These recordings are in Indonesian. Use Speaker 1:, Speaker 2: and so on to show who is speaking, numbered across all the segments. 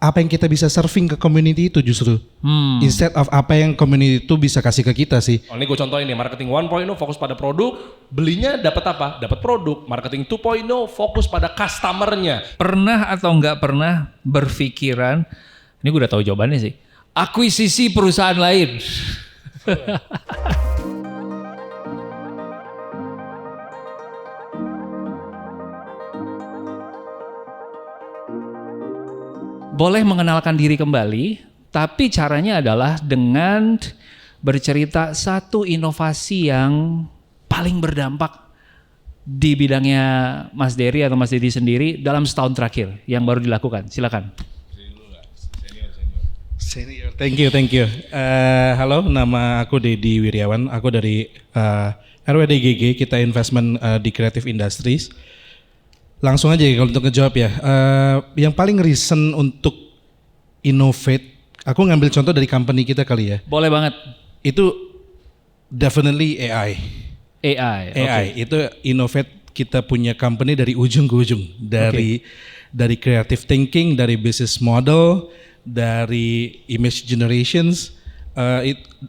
Speaker 1: apa yang kita bisa serving ke community itu justru. Instead of apa yang community itu bisa kasih ke kita sih.
Speaker 2: Oh, ini gue contohin nih, marketing 1.0 fokus pada produk, belinya dapat apa? Dapat produk. Marketing 2.0 fokus pada customernya.
Speaker 3: Pernah atau nggak pernah berpikiran, ini gue udah tahu jawabannya sih, akuisisi perusahaan lain? Boleh mengenalkan diri kembali, tapi caranya adalah dengan bercerita satu inovasi yang paling berdampak di bidangnya Mas Dery atau Mas Dedi sendiri dalam setahun terakhir yang baru dilakukan. Silakan.
Speaker 1: Senior, thank you. Halo, nama aku Dedi Wiryawan. Aku dari RWDGG, kita investment di Creative Industries. Langsung aja kalau untuk ngejawab ya. Yang paling recent untuk innovate, aku ngambil contoh dari company kita kali ya.
Speaker 3: Boleh banget.
Speaker 1: Itu definitely AI.
Speaker 3: Okay.
Speaker 1: Itu innovate, kita punya company dari ujung ke ujung. Dari creative thinking, dari business model, dari image generations,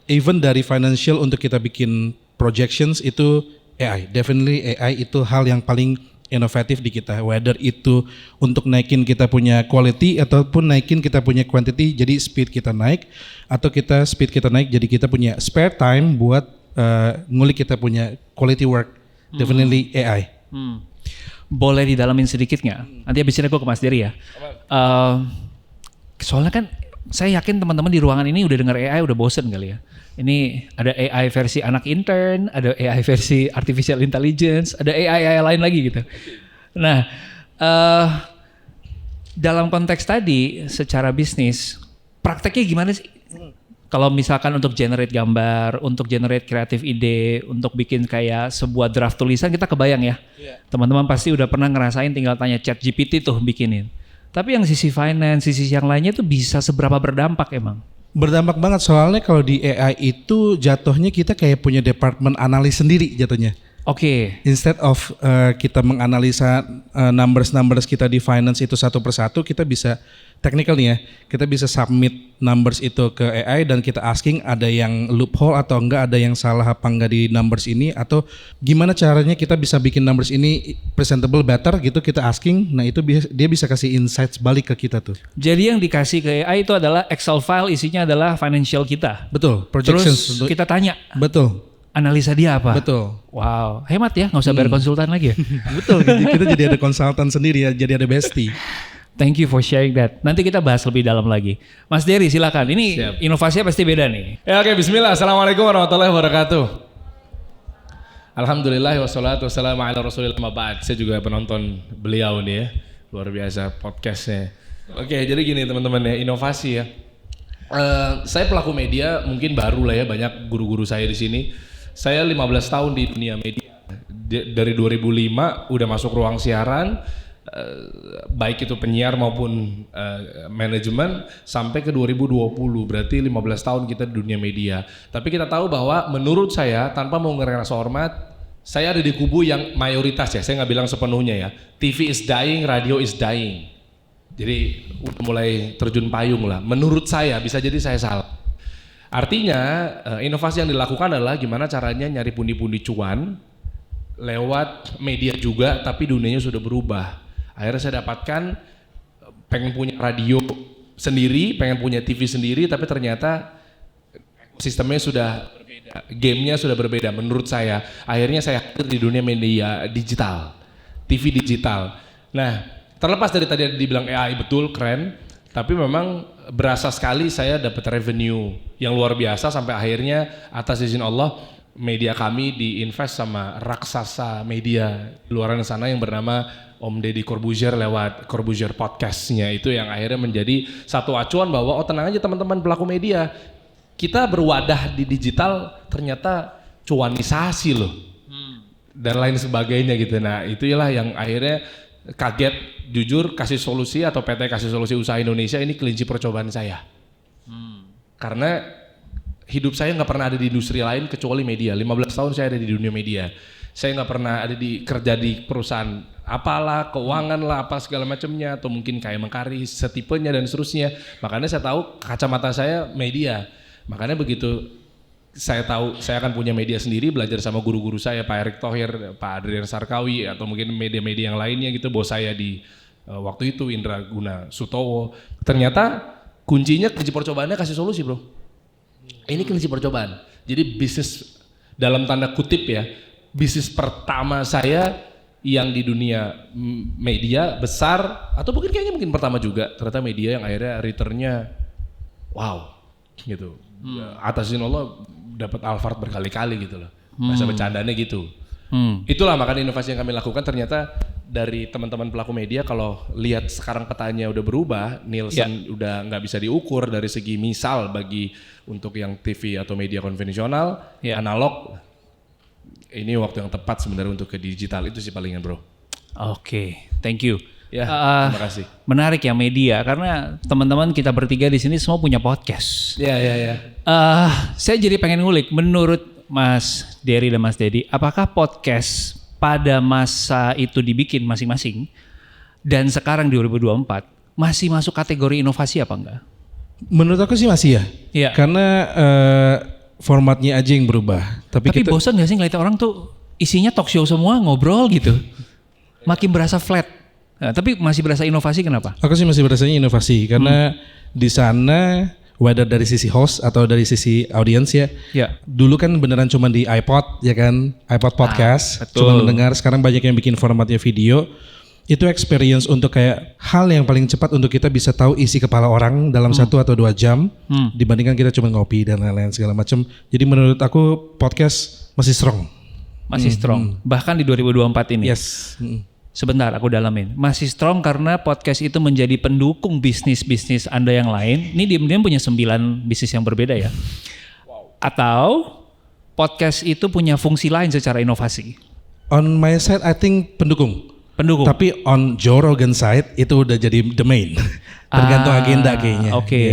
Speaker 1: even dari financial untuk kita bikin projections itu AI. Definitely AI itu hal yang paling inovatif di kita, whether itu untuk naikin kita punya quality ataupun naikin kita punya quantity, jadi speed kita naik, atau speed kita naik jadi kita punya spare time buat ngulik kita punya quality work. Definitely AI.
Speaker 3: Boleh didalamin sedikit nggak? Nanti abis ini aku ke Mas Dery ya. Soalnya kan saya yakin teman-teman di ruangan ini udah dengar AI udah bosen kali ya. Ini ada AI versi anak intern, ada AI versi artificial intelligence, ada AI lain lagi gitu. Nah, dalam konteks tadi secara bisnis, prakteknya gimana sih? Kalau misalkan untuk generate gambar, untuk generate kreatif ide, untuk bikin kayak sebuah draft tulisan, kita kebayang ya. Teman-teman pasti udah pernah ngerasain tinggal tanya ChatGPT tuh bikinin. Tapi yang sisi finance, sisi yang lainnya tuh bisa seberapa berdampak emang?
Speaker 1: Berdampak banget, soalnya kalau di AI itu jatuhnya kita kayak punya departemen analis sendiri jatuhnya.
Speaker 3: Oke.
Speaker 1: Instead of kita menganalisa numbers kita di finance itu satu persatu, kita bisa technical nih ya, kita bisa submit numbers itu ke AI dan kita asking ada yang loophole atau enggak, ada yang salah apa enggak di numbers ini, atau gimana caranya kita bisa bikin numbers ini presentable better gitu, kita asking. Nah itu dia bisa kasih insights balik ke kita tuh.
Speaker 3: Jadi yang dikasih ke AI itu adalah Excel file, isinya adalah financial kita.
Speaker 1: Betul, projections.
Speaker 3: Terus kita tanya.
Speaker 1: Betul.
Speaker 3: Analisa dia apa?
Speaker 1: Betul.
Speaker 3: Wow, hemat ya, nggak usah bayar konsultan lagi ya.
Speaker 1: Betul, kita jadi ada konsultan sendiri ya, jadi ada bestie.
Speaker 3: Thank you for sharing that. Nanti kita bahas lebih dalam lagi. Mas Dery silakan. Ini inovasinya pasti beda nih.
Speaker 2: Ya oke, bismillah. Assalamualaikum warahmatullahi wabarakatuh. Alhamdulillah wassalatu wassalamu ala rasulillah ma ba'd. Saya juga penonton beliau nih ya. Luar biasa podcastnya. Oke, jadi gini teman-teman ya, inovasi ya. Saya pelaku media mungkin baru lah ya, banyak guru-guru saya di sini. Saya 15 tahun di dunia media. Dari 2005 udah masuk ruang siaran, baik itu penyiar maupun manajemen, sampai ke 2020, berarti 15 tahun kita di dunia media. Tapi kita tahu bahwa menurut saya, tanpa mau ngerasa hormat, saya ada di kubu yang mayoritas ya, saya nggak bilang sepenuhnya ya. TV is dying, radio is dying. Jadi udah mulai terjun payung lah. Menurut saya, bisa jadi saya salah. Artinya inovasi yang dilakukan adalah gimana caranya nyari pundi-pundi cuan lewat media juga, tapi dunianya sudah berubah. Akhirnya saya dapatkan pengen punya radio sendiri, pengen punya TV sendiri, tapi ternyata sistemnya sudah berbeda, gamenya sudah berbeda menurut saya. Akhirnya saya hadir di dunia media digital, TV digital. Nah, terlepas dari tadi dibilang AI betul keren, tapi memang berasa sekali saya dapat revenue yang luar biasa sampai akhirnya atas izin Allah media kami diinvest sama raksasa media di luar sana yang bernama Om Deddy Corbuzier lewat Corbuzier Podcast-nya, itu yang akhirnya menjadi satu acuan bahwa oh tenang aja teman-teman pelaku media, kita berwadah di digital ternyata cuanisasi loh dan lain sebagainya gitu. Nah itulah yang akhirnya kaget, jujur kasih solusi atau PT kasih solusi usaha Indonesia ini kelinci percobaan saya. Karena hidup saya nggak pernah ada di industri lain kecuali media. 15 tahun saya ada di dunia media. Saya nggak pernah ada kerja di perusahaan apalah, keuangan lah, apa segala macamnya, atau mungkin kayak Mengkari, setipenya dan seterusnya. Makanya saya tahu kacamata saya media. Makanya begitu saya tahu saya akan punya media sendiri, belajar sama guru-guru saya, Pak Erick Thohir, Pak Adrian Sarkawi, atau mungkin media-media yang lainnya gitu, bos saya di waktu itu Indra Guna Sutowo. Ternyata kunci percobaannya kasih solusi, bro. Ini kunci percobaan. Jadi bisnis dalam tanda kutip ya, bisnis pertama saya yang di dunia media besar, atau mungkin pertama juga, ternyata media yang akhirnya returnnya wow gitu. Atas izin Allah dapat Alphard berkali-kali gitu loh. Bahasa bercandanya gitu. Itulah makanya inovasi yang kami lakukan. Ternyata dari teman-teman pelaku media, kalau lihat sekarang petanya udah berubah, Nielsen udah nggak bisa diukur dari segi misal bagi untuk yang TV atau media konvensional, analog. Ini waktu yang tepat sebenarnya untuk ke digital, itu sih palingan, bro.
Speaker 3: Oke, thank you.
Speaker 2: Ya, terima kasih.
Speaker 3: Menarik ya media, karena teman-teman kita bertiga di sini semua punya podcast.
Speaker 2: Ya.
Speaker 3: Saya jadi pengen ngulik, menurut Mas Dery dan Mas Dedi, apakah podcast pada masa itu dibikin masing-masing dan sekarang di 2024 masih masuk kategori inovasi apa enggak?
Speaker 1: Menurut aku sih masih ya.
Speaker 3: Iya.
Speaker 1: Karena formatnya aja yang berubah. Tapi
Speaker 3: bosan gak sih ngeliat orang tuh isinya talk show semua, ngobrol gitu. Makin berasa flat. Nah, tapi masih berasa inovasi kenapa?
Speaker 1: Aku sih masih berasanya inovasi karena di sana whether dari sisi host atau dari sisi audiens ya. Dulu kan beneran cuma di iPod ya kan, iPod podcast, cuma mendengar. Sekarang banyak yang bikin formatnya video. Itu experience untuk kayak hal yang paling cepat untuk kita bisa tahu isi kepala orang dalam 1 atau 2 jam dibandingkan kita cuma ngopi dan lain-lain segala macam. Jadi menurut aku podcast masih strong.
Speaker 3: Masih strong. Bahkan di 2024 ini.
Speaker 1: Yes.
Speaker 3: Sebentar aku dalamin. Masih strong karena podcast itu menjadi pendukung bisnis-bisnis Anda yang lain. Ini diam-diam punya 9 bisnis yang berbeda ya. Atau podcast itu punya fungsi lain secara inovasi.
Speaker 1: On my side I think pendukung. Tapi on Joe Rogan side itu udah jadi the main. Tergantung agenda kayaknya.
Speaker 3: Oke.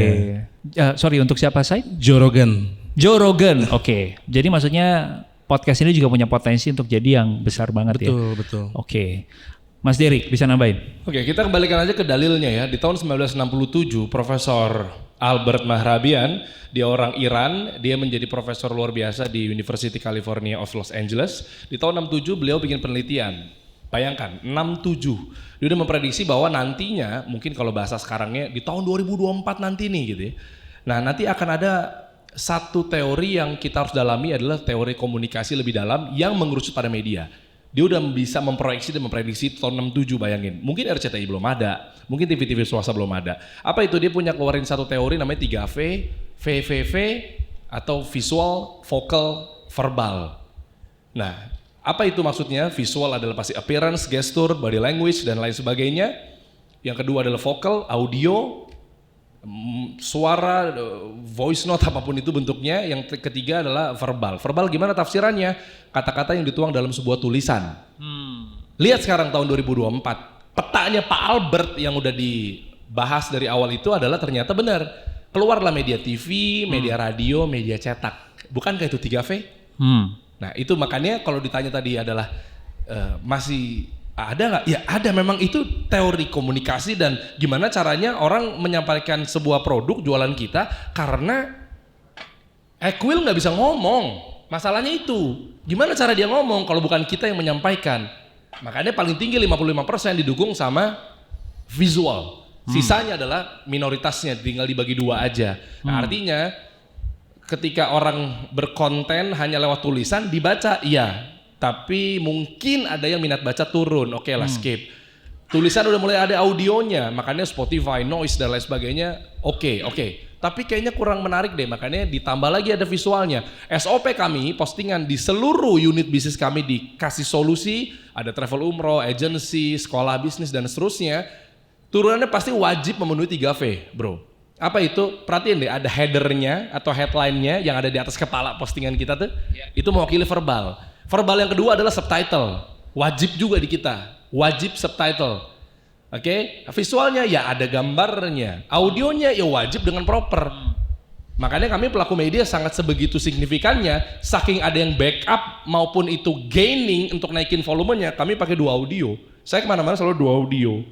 Speaker 3: Sorry, untuk siapa side?
Speaker 1: Joe Rogan.
Speaker 3: Oke. Jadi maksudnya podcast ini juga punya potensi untuk jadi yang besar banget.
Speaker 1: Betul.
Speaker 3: Oke. Mas Dery bisa nambahin?
Speaker 2: Oke, kita kembalikan aja ke dalilnya ya. Di tahun 1967 Profesor Albert Mahrabian, dia orang Iran, dia menjadi profesor luar biasa di University California of Los Angeles. Di tahun 67 beliau bikin penelitian. Bayangkan, 67. Dia udah memprediksi bahwa nantinya, mungkin kalau bahasa sekarangnya di tahun 2024 nanti nih gitu ya. Nah, nanti akan ada satu teori yang kita harus dalami adalah teori komunikasi lebih dalam yang mengerucut pada media. Dia udah bisa memproyeksi dan memprediksi tahun 67, bayangin. Mungkin RCTI belum ada, mungkin TV-TV swasta belum ada. Apa itu? Dia punya keluarin satu teori namanya 3V, VVV, atau visual, vocal, verbal. Nah, apa itu maksudnya? Visual adalah pasti appearance, gesture, body language, dan lain sebagainya. Yang kedua adalah vocal, audio, suara, voice note, apapun itu bentuknya. Yang ketiga adalah verbal. Verbal gimana tafsirannya? Kata-kata yang dituang dalam sebuah tulisan. Lihat sekarang tahun 2024. Petanya Pak Albert yang udah dibahas dari awal itu adalah ternyata benar. Keluarlah media TV, media radio, media cetak. Bukankah itu 3V? Nah itu makanya kalau ditanya tadi adalah masih ada nggak? Ya ada, memang itu teori komunikasi dan gimana caranya orang menyampaikan sebuah produk jualan kita karena Equil nggak bisa ngomong. Masalahnya itu gimana cara dia ngomong kalau bukan kita yang menyampaikan. Makanya paling tinggi 55% didukung sama visual. Sisanya adalah minoritasnya, tinggal dibagi 2 aja. Nah, artinya ketika orang berkonten hanya lewat tulisan dibaca, iya. Tapi mungkin ada yang minat baca turun, oke lah skip. Tulisan udah mulai ada audionya, makanya Spotify, Noise dan lain sebagainya, oke. Tapi kayaknya kurang menarik deh, makanya ditambah lagi ada visualnya. SOP kami, postingan di seluruh unit bisnis kami dikasih solusi, ada travel umroh, agency, sekolah bisnis dan seterusnya. Turunannya pasti wajib memenuhi 3V, bro. Apa itu? Perhatiin deh, ada headernya atau headline-nya yang ada di atas kepala postingan kita tuh. Itu mewakili verbal. Verbal yang kedua adalah subtitle. Wajib juga di kita. Wajib subtitle. Oke? Visualnya ya ada gambarnya. Audionya ya wajib dengan proper. Makanya kami pelaku media sangat sebegitu signifikannya. Saking ada yang backup maupun itu gaining untuk naikin volumenya, kami pakai 2 audio. Saya kemana-mana selalu 2 audio.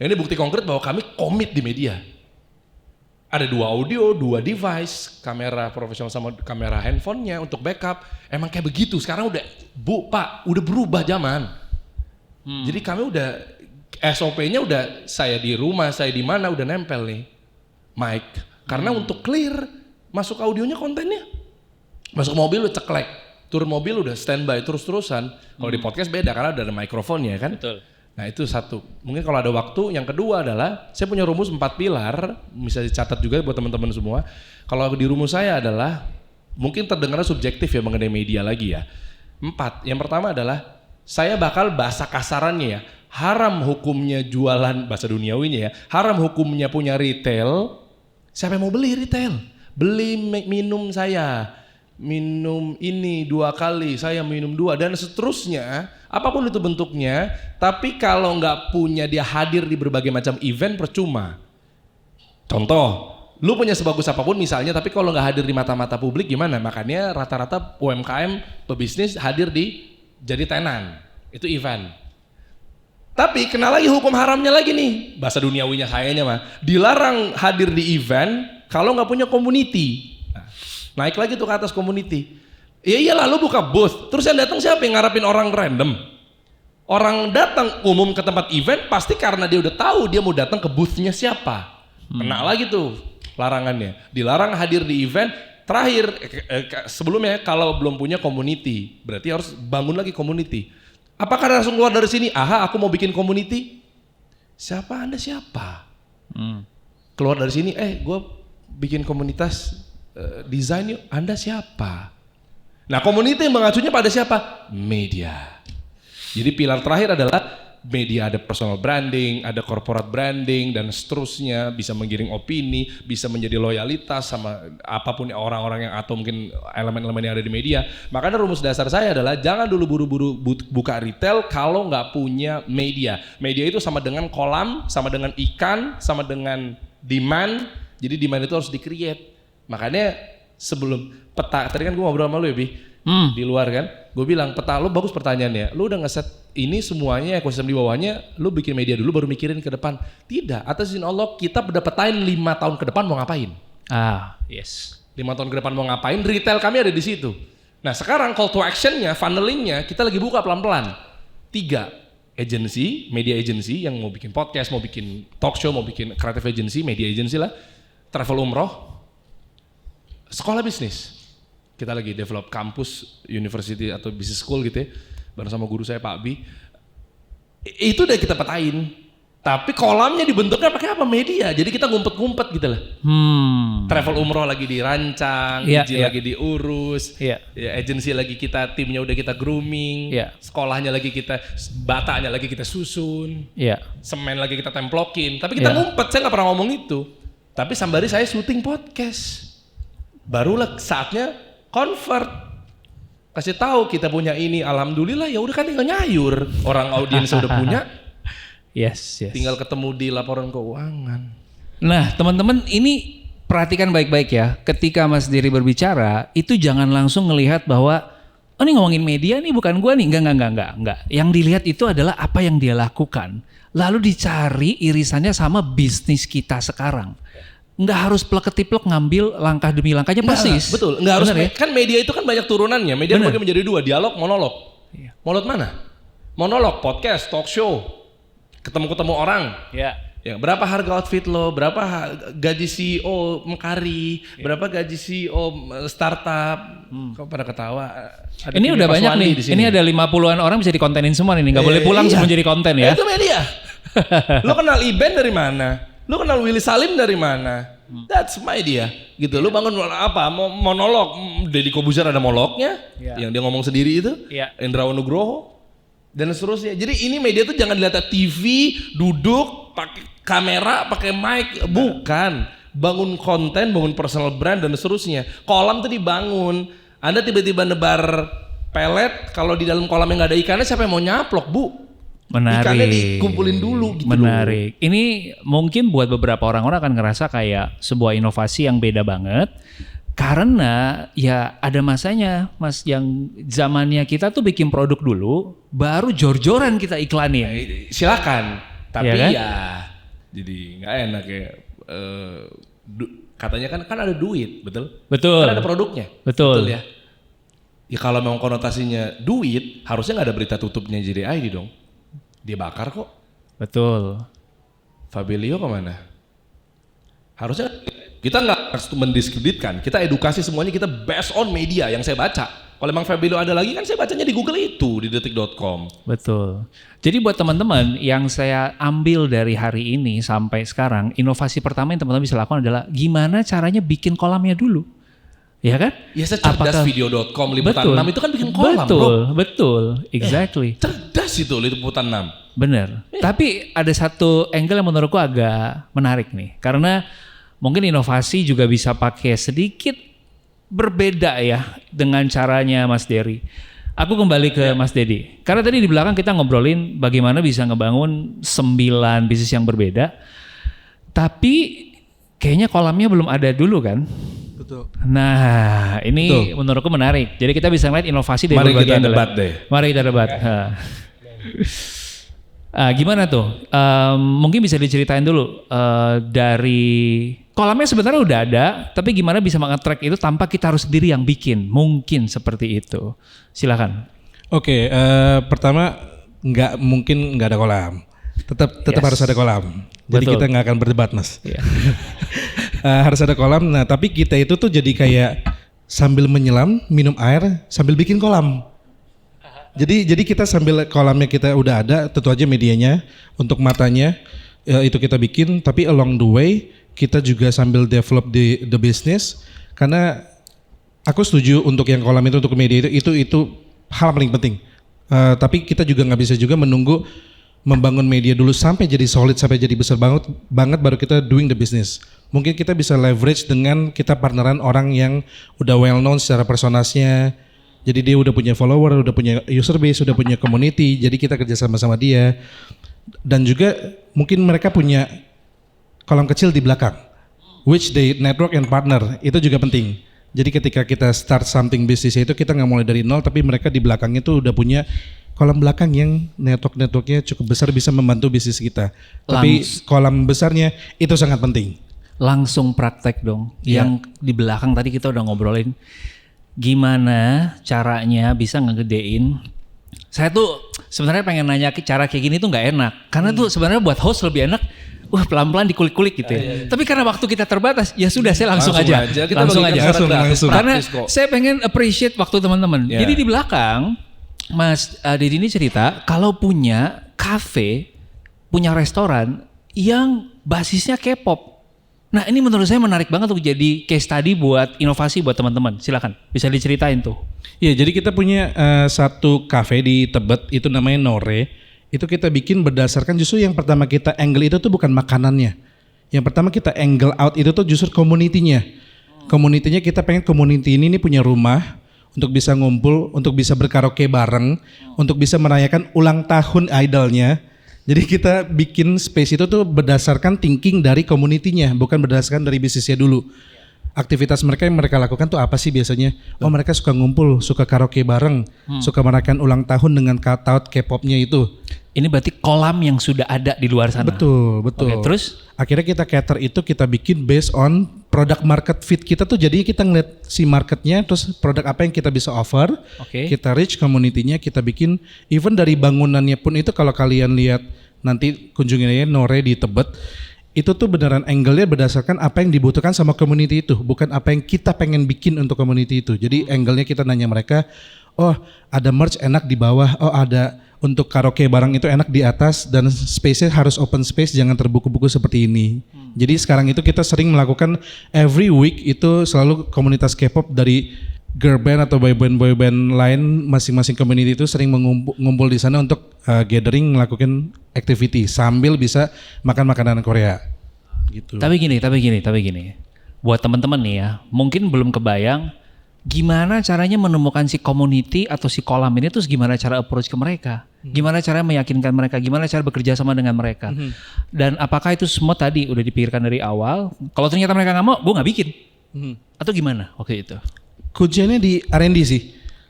Speaker 2: Ini bukti konkret bahwa kami komit di media. Ada 2 audio, 2 device, kamera profesional sama kamera handphonenya untuk backup. Emang kayak begitu. Sekarang udah, Bu, Pak, udah berubah zaman. Jadi kami udah, SOP-nya udah saya di rumah, saya di mana udah nempel nih mic. Karena untuk clear, masuk audionya kontennya. Masuk mobil udah ceklek, turun mobil udah standby terus-terusan. Kalau di podcast beda karena ada mikrofonnya kan.
Speaker 3: Betul.
Speaker 2: Nah itu satu. Mungkin kalau ada waktu. Yang kedua adalah saya punya rumus 4 pilar. Bisa dicatat juga buat teman-teman semua. Kalau di rumus saya adalah mungkin terdengarnya subjektif ya mengenai media lagi ya. 4. Yang pertama adalah saya bakal bahasa kasarannya ya. Haram hukumnya jualan bahasa duniawinya ya. Haram hukumnya punya retail. Siapa yang mau beli retail? Beli minum saya. Minum ini 2 kali, saya minum 2 dan seterusnya, apapun itu bentuknya. Tapi kalau nggak punya dia hadir di berbagai macam event percuma. Contoh, lu punya sebagus apapun misalnya, tapi kalau nggak hadir di mata-mata publik gimana? Makanya rata-rata UMKM pebisnis hadir di jadi tenan, itu event. Tapi kena lagi hukum haramnya lagi nih, bahasa duniawinya sayanya mah, dilarang hadir di event kalau nggak punya community. Naik lagi tuh ke atas community. Ya iyalah lu buka booth, terus yang datang siapa yang ngarapin orang random? Orang datang umum ke tempat event pasti karena dia udah tahu dia mau datang ke boothnya siapa. Kena lagi tuh larangannya. Dilarang hadir di event. Terakhir sebelumnya kalau belum punya community, berarti harus bangun lagi community. Apakah langsung keluar dari sini? Aha, aku mau bikin community. Siapa Anda siapa? Keluar dari sini, gue bikin komunitas desain yuk, Anda siapa? Nah community yang mengacunya pada siapa? Media. Jadi pilar terakhir adalah media, ada personal branding, ada corporate branding dan seterusnya, bisa menggiring opini, bisa menjadi loyalitas sama apapun orang-orang yang atau mungkin elemen-elemen yang ada di media. Makanya rumus dasar saya adalah jangan dulu buru-buru buka retail kalau nggak punya media. Media itu sama dengan kolam, sama dengan ikan, sama dengan demand. Jadi demand itu harus di-create. Makanya sebelum peta, tadi kan gue ngobrol sama lu ya Bi, di luar kan, gue bilang peta lu bagus pertanyaannya, lu udah ngeset ini semuanya ekosistem di bawahnya, lu bikin media dulu baru mikirin ke depan. Tidak, atas izin Allah kita udah petain 5 tahun ke depan mau ngapain.
Speaker 3: Yes.
Speaker 2: 5 tahun ke depan mau ngapain, retail kami ada di situ. Nah sekarang call to actionnya, funnelingnya kita lagi buka pelan-pelan. 3, agency, media agency yang mau bikin podcast, mau bikin talk show, mau bikin creative agency, media agency lah, travel umroh, sekolah bisnis. Kita lagi develop kampus, university atau business school gitu ya, bareng sama guru saya Pak Abi. Itu udah kita petain. Tapi kolamnya dibentuknya pakai apa? Media. Jadi kita ngumpet-ngumpet gitu lah. Travel umroh lagi dirancang, izin lagi diurus, ya, agency lagi kita, timnya udah kita grooming, sekolahnya lagi kita, batanya lagi kita susun, semen lagi kita templokin. Tapi kita ngumpet, saya nggak pernah ngomong itu. Tapi sambari saya syuting podcast. Barulah saatnya convert, kasih tahu kita punya ini, alhamdulillah ya udah kan tinggal nyayur, orang audiens udah punya,
Speaker 3: yes.
Speaker 2: Tinggal ketemu di laporan keuangan.
Speaker 3: Nah teman-teman ini perhatikan baik-baik ya, ketika Mas Diri berbicara itu jangan langsung ngelihat bahwa oh ini ngomongin media nih bukan gua nih, enggak. Yang dilihat itu adalah apa yang dia lakukan, lalu dicari irisannya sama bisnis kita sekarang. Nggak harus plek-ketiplek ngambil langkah demi langkahnya persis.
Speaker 2: Betul, nggak harus.
Speaker 3: Ya?
Speaker 2: Kan media itu kan banyak turunannya. Media bagi menjadi 2, dialog, monolog. Monolog mana? Monolog, podcast, talk show, ketemu orang. Ya, berapa harga outfit lo? Berapa gaji CEO Mekari? Berapa gaji CEO startup? Kok pada ketawa?
Speaker 3: Ini udah banyak nih. Ini ada 50-an orang bisa dikontenin semua nih. Nggak boleh pulang semua jadi konten ya.
Speaker 2: Itu media. Lo kenal Iben dari mana? Lu kenal Willy Salim dari mana? That's my idea. Gitu. Lu bangun apa? Monolog. Deddy Kobuzer ada monolognya. Yang dia ngomong sendiri itu. Indra Nugroho. Dan seterusnya. Jadi ini media tuh jangan dilihat TV, duduk, pakai kamera, pakai mic. Bukan. Bangun konten, bangun personal brand dan seterusnya. Kolam tuh dibangun. Anda tiba-tiba nebar pelet. Kalau di dalam kolam yang gak ada ikannya siapa yang mau nyaplok, Bu?
Speaker 3: Menarik.
Speaker 2: Ikannya dikumpulin dulu gitu.
Speaker 3: Menarik. Ini mungkin buat beberapa orang-orang akan ngerasa kayak sebuah inovasi yang beda banget. Karena ya ada masanya Mas, yang zamannya kita tuh bikin produk dulu, baru jor-joran kita iklanin.
Speaker 2: Silakan, tapi
Speaker 3: Iya kan?
Speaker 2: ya jadi nggak enak ya. Katanya kan ada duit, betul?
Speaker 3: Betul.
Speaker 2: Kan ada produknya,
Speaker 3: Betul.
Speaker 2: ya. Ya kalau memang konotasinya duit, harusnya nggak ada berita tutupnya JDID dong. Dia bakar kok.
Speaker 3: Betul.
Speaker 2: Fabilio kemana? Harusnya kita nggak harus mendiskreditkan, kita edukasi semuanya, kita based on media yang saya baca. Kalau memang Fabilio ada lagi kan saya bacanya di Google itu, di detik.com.
Speaker 3: Betul. Jadi buat teman-teman yang saya ambil dari hari ini sampai sekarang, inovasi pertama yang teman-teman bisa lakukan adalah gimana caranya bikin kolamnya dulu. Ya kan?
Speaker 2: Ya secerdas video.com, Liputan 6 itu kan bikin kolam,
Speaker 3: Betul, exactly.
Speaker 2: Cerdas itu Liputan 6.
Speaker 3: Bener. Tapi ada satu angle yang menurutku agak menarik nih. Karena mungkin inovasi juga bisa pakai sedikit berbeda ya dengan caranya Mas Dery. Aku kembali ke Mas Dedi. Karena tadi di belakang kita ngobrolin bagaimana bisa ngebangun 9 bisnis yang berbeda. Tapi kayaknya kolamnya belum ada dulu kan?
Speaker 1: Betul.
Speaker 3: Nah, ini menurutku menarik. Jadi kita bisa ngeliat inovasi dari
Speaker 2: Mari
Speaker 3: berbagai
Speaker 2: kita
Speaker 3: angle.
Speaker 2: debat deh.
Speaker 3: Mari kita debat. Gimana tuh? Mungkin bisa diceritain dulu dari kolamnya sebenarnya udah ada, tapi gimana bisa meng-track itu tanpa kita harus sendiri yang bikin? Mungkin seperti itu. Silakan.
Speaker 1: Oke, pertama nggak ada kolam. Tetap harus ada kolam. Jadi
Speaker 3: Betul.
Speaker 1: kita nggak akan berdebat, Mas.
Speaker 3: Iya.
Speaker 1: Harus ada kolam. Nah, tapi kita itu tuh jadi kayak sambil menyelam, minum air, sambil bikin kolam. Jadi kita sambil kolamnya kita udah ada, tentu aja medianya untuk matanya itu kita bikin. Tapi along the way kita juga sambil develop the business. Karena aku setuju untuk yang kolam itu untuk media itu hal paling penting. Tapi kita juga nggak bisa juga menunggu membangun media dulu sampai jadi solid, sampai jadi besar banget baru kita doing the business. Mungkin kita bisa leverage dengan kita partneran orang yang udah well known secara personasnya. Jadi dia udah punya follower, udah punya user base, udah punya community. Jadi kita kerja sama dia. Dan juga mungkin mereka punya kolam kecil di belakang, which they network and partner. Itu juga penting. Jadi ketika kita start something bisnis itu kita nggak mulai dari nol, tapi mereka di belakang itu udah punya kolam belakang yang networknya cukup besar bisa membantu bisnis kita. Tapi kolam besarnya itu sangat penting.
Speaker 3: Langsung praktek dong.
Speaker 1: Iya.
Speaker 3: Yang di belakang tadi kita udah ngobrolin gimana caranya bisa ngegedein. Saya tuh sebenarnya pengen nanya cara kayak gini tuh nggak enak. Karena tuh sebenarnya buat host lebih enak. Wah, pelan-pelan dikulik-kulik gitu ya. Tapi karena waktu kita terbatas, ya sudah saya langsung aja.
Speaker 2: Kita
Speaker 3: Langsung
Speaker 2: bagikan
Speaker 3: aja.
Speaker 2: secara gratis,
Speaker 3: Karena
Speaker 2: praktis kok.
Speaker 3: saya pengen appreciate waktu teman-teman.
Speaker 2: Yeah.
Speaker 3: Jadi di belakang Mas Dedi ini cerita kalau punya cafe, punya restoran yang basisnya K-pop. Nah, ini menurut saya menarik banget untuk jadi case study buat inovasi buat teman-teman. Silakan, bisa diceritain tuh.
Speaker 1: Iya, jadi kita punya satu cafe di Tebet, itu namanya Nore. Itu kita bikin berdasarkan justru yang pertama kita angle itu tuh bukan makanannya. Yang pertama kita angle out itu tuh justru community-nya. Community-nya kita pengen community ini punya rumah untuk bisa ngumpul, untuk bisa berkaraoke bareng, untuk bisa merayakan ulang tahun idolnya. Jadi kita bikin space itu tuh berdasarkan thinking dari community-nya, bukan berdasarkan dari bisnisnya dulu. Aktivitas mereka yang mereka lakukan tuh apa sih biasanya? Oh, mereka suka ngumpul, suka karaoke bareng, suka merayakan ulang tahun dengan taut K-popnya itu.
Speaker 3: Ini berarti kolam yang sudah ada di luar sana.
Speaker 1: Betul.
Speaker 3: Oke, terus?
Speaker 1: Akhirnya kita cater itu kita bikin based on product market fit kita tuh, jadi kita ngeliat si marketnya, terus produk apa yang kita bisa offer, kita reach community-nya, kita bikin even dari bangunannya pun itu kalau kalian lihat nanti kunjungin aja Nore di Tebet, itu tuh beneran angle-nya berdasarkan apa yang dibutuhkan sama community itu, bukan apa yang kita pengen bikin untuk community itu. Jadi angle-nya kita nanya mereka, oh ada merch enak di bawah, oh ada untuk karaoke bareng itu enak di atas, dan space-nya harus open space, jangan terbuku-buku seperti ini. Jadi sekarang itu kita sering melakukan every week itu selalu komunitas K-pop dari girl band atau boy band lain, masing-masing community itu sering mengumpul di sana untuk gathering, melakukan activity sambil bisa makan makanan Korea. Gitu.
Speaker 3: Tapi gini. Buat teman-teman nih ya, mungkin belum kebayang gimana caranya menemukan si community atau si kolam ini, terus gimana cara approach ke mereka, gimana cara meyakinkan mereka, gimana cara bekerja sama dengan mereka, dan apakah itu semua tadi udah dipikirkan dari awal? Kalau ternyata mereka nggak mau, gue nggak bikin. Atau gimana waktu itu?
Speaker 1: Kuncinya di R&D sih.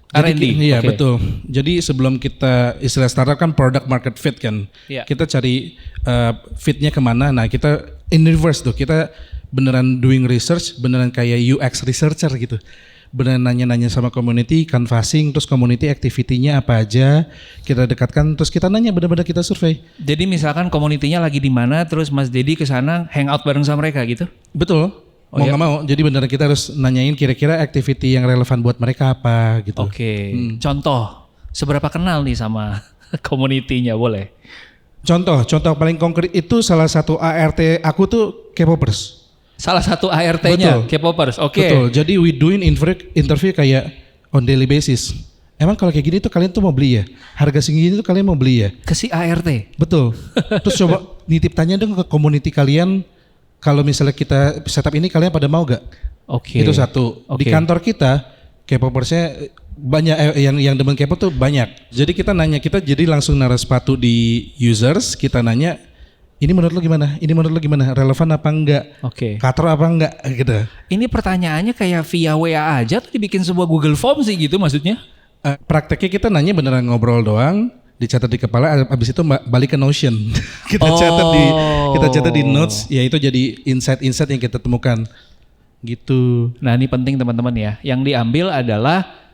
Speaker 3: R&D,
Speaker 1: Iya
Speaker 3: oke.
Speaker 1: betul. Jadi sebelum kita istilah startup kan product market fit kan.
Speaker 3: Iya.
Speaker 1: Kita cari fitnya kemana. Nah kita in reverse tuh. Kita beneran doing research, beneran kayak UX researcher gitu. Beneran nanya-nanya sama community, canvassing, terus community activity-nya apa aja. Kita dekatkan, terus kita nanya, bener-bener kita survei.
Speaker 3: Jadi misalkan komunitinya lagi di mana, terus Mas Dedi ke sana hangout bareng sama mereka gitu?
Speaker 1: Betul.
Speaker 3: Oh,
Speaker 1: Mau
Speaker 3: iya?
Speaker 1: nggak mau. Jadi beneran kita harus nanyain kira-kira activity yang relevan buat mereka apa gitu.
Speaker 3: Oke. Contoh, seberapa kenal nih sama komunitinya, boleh?
Speaker 1: Contoh paling konkret itu salah satu ART aku tuh K-popers.
Speaker 3: Salah satu ART-nya
Speaker 1: Betul.
Speaker 3: K-popers. Oke.
Speaker 1: Betul. Jadi we doing interview kayak on daily basis. Emang kalau kayak gini tuh kalian tuh mau beli ya? Harga segini tuh kalian mau beli ya?
Speaker 3: Ke si ART.
Speaker 1: Betul. Terus coba nitip tanya dong ke community kalian. Kalau misalnya kita setup ini kalian pada mau gak?
Speaker 3: Oke.
Speaker 1: Itu satu. Di
Speaker 3: Oke.
Speaker 1: kantor kita K-popersnya banyak yang demen K-pop tuh banyak. Jadi kita nanya, kita jadi langsung naruh sepatu di users, kita nanya ini menurut lo gimana? Ini menurut lo gimana? Relevan apa enggak?
Speaker 3: Oke.
Speaker 1: Katro apa enggak gitu.
Speaker 3: Ini pertanyaannya kayak via WA aja tuh dibikin sebuah Google Form sih gitu maksudnya?
Speaker 1: Prakteknya kita nanya beneran ngobrol doang, dicatat di kepala, abis itu balik ke Notion. kita catat di notes, ya itu jadi insight yang kita temukan. Gitu.
Speaker 3: Nah ini penting teman-teman ya. Yang diambil adalah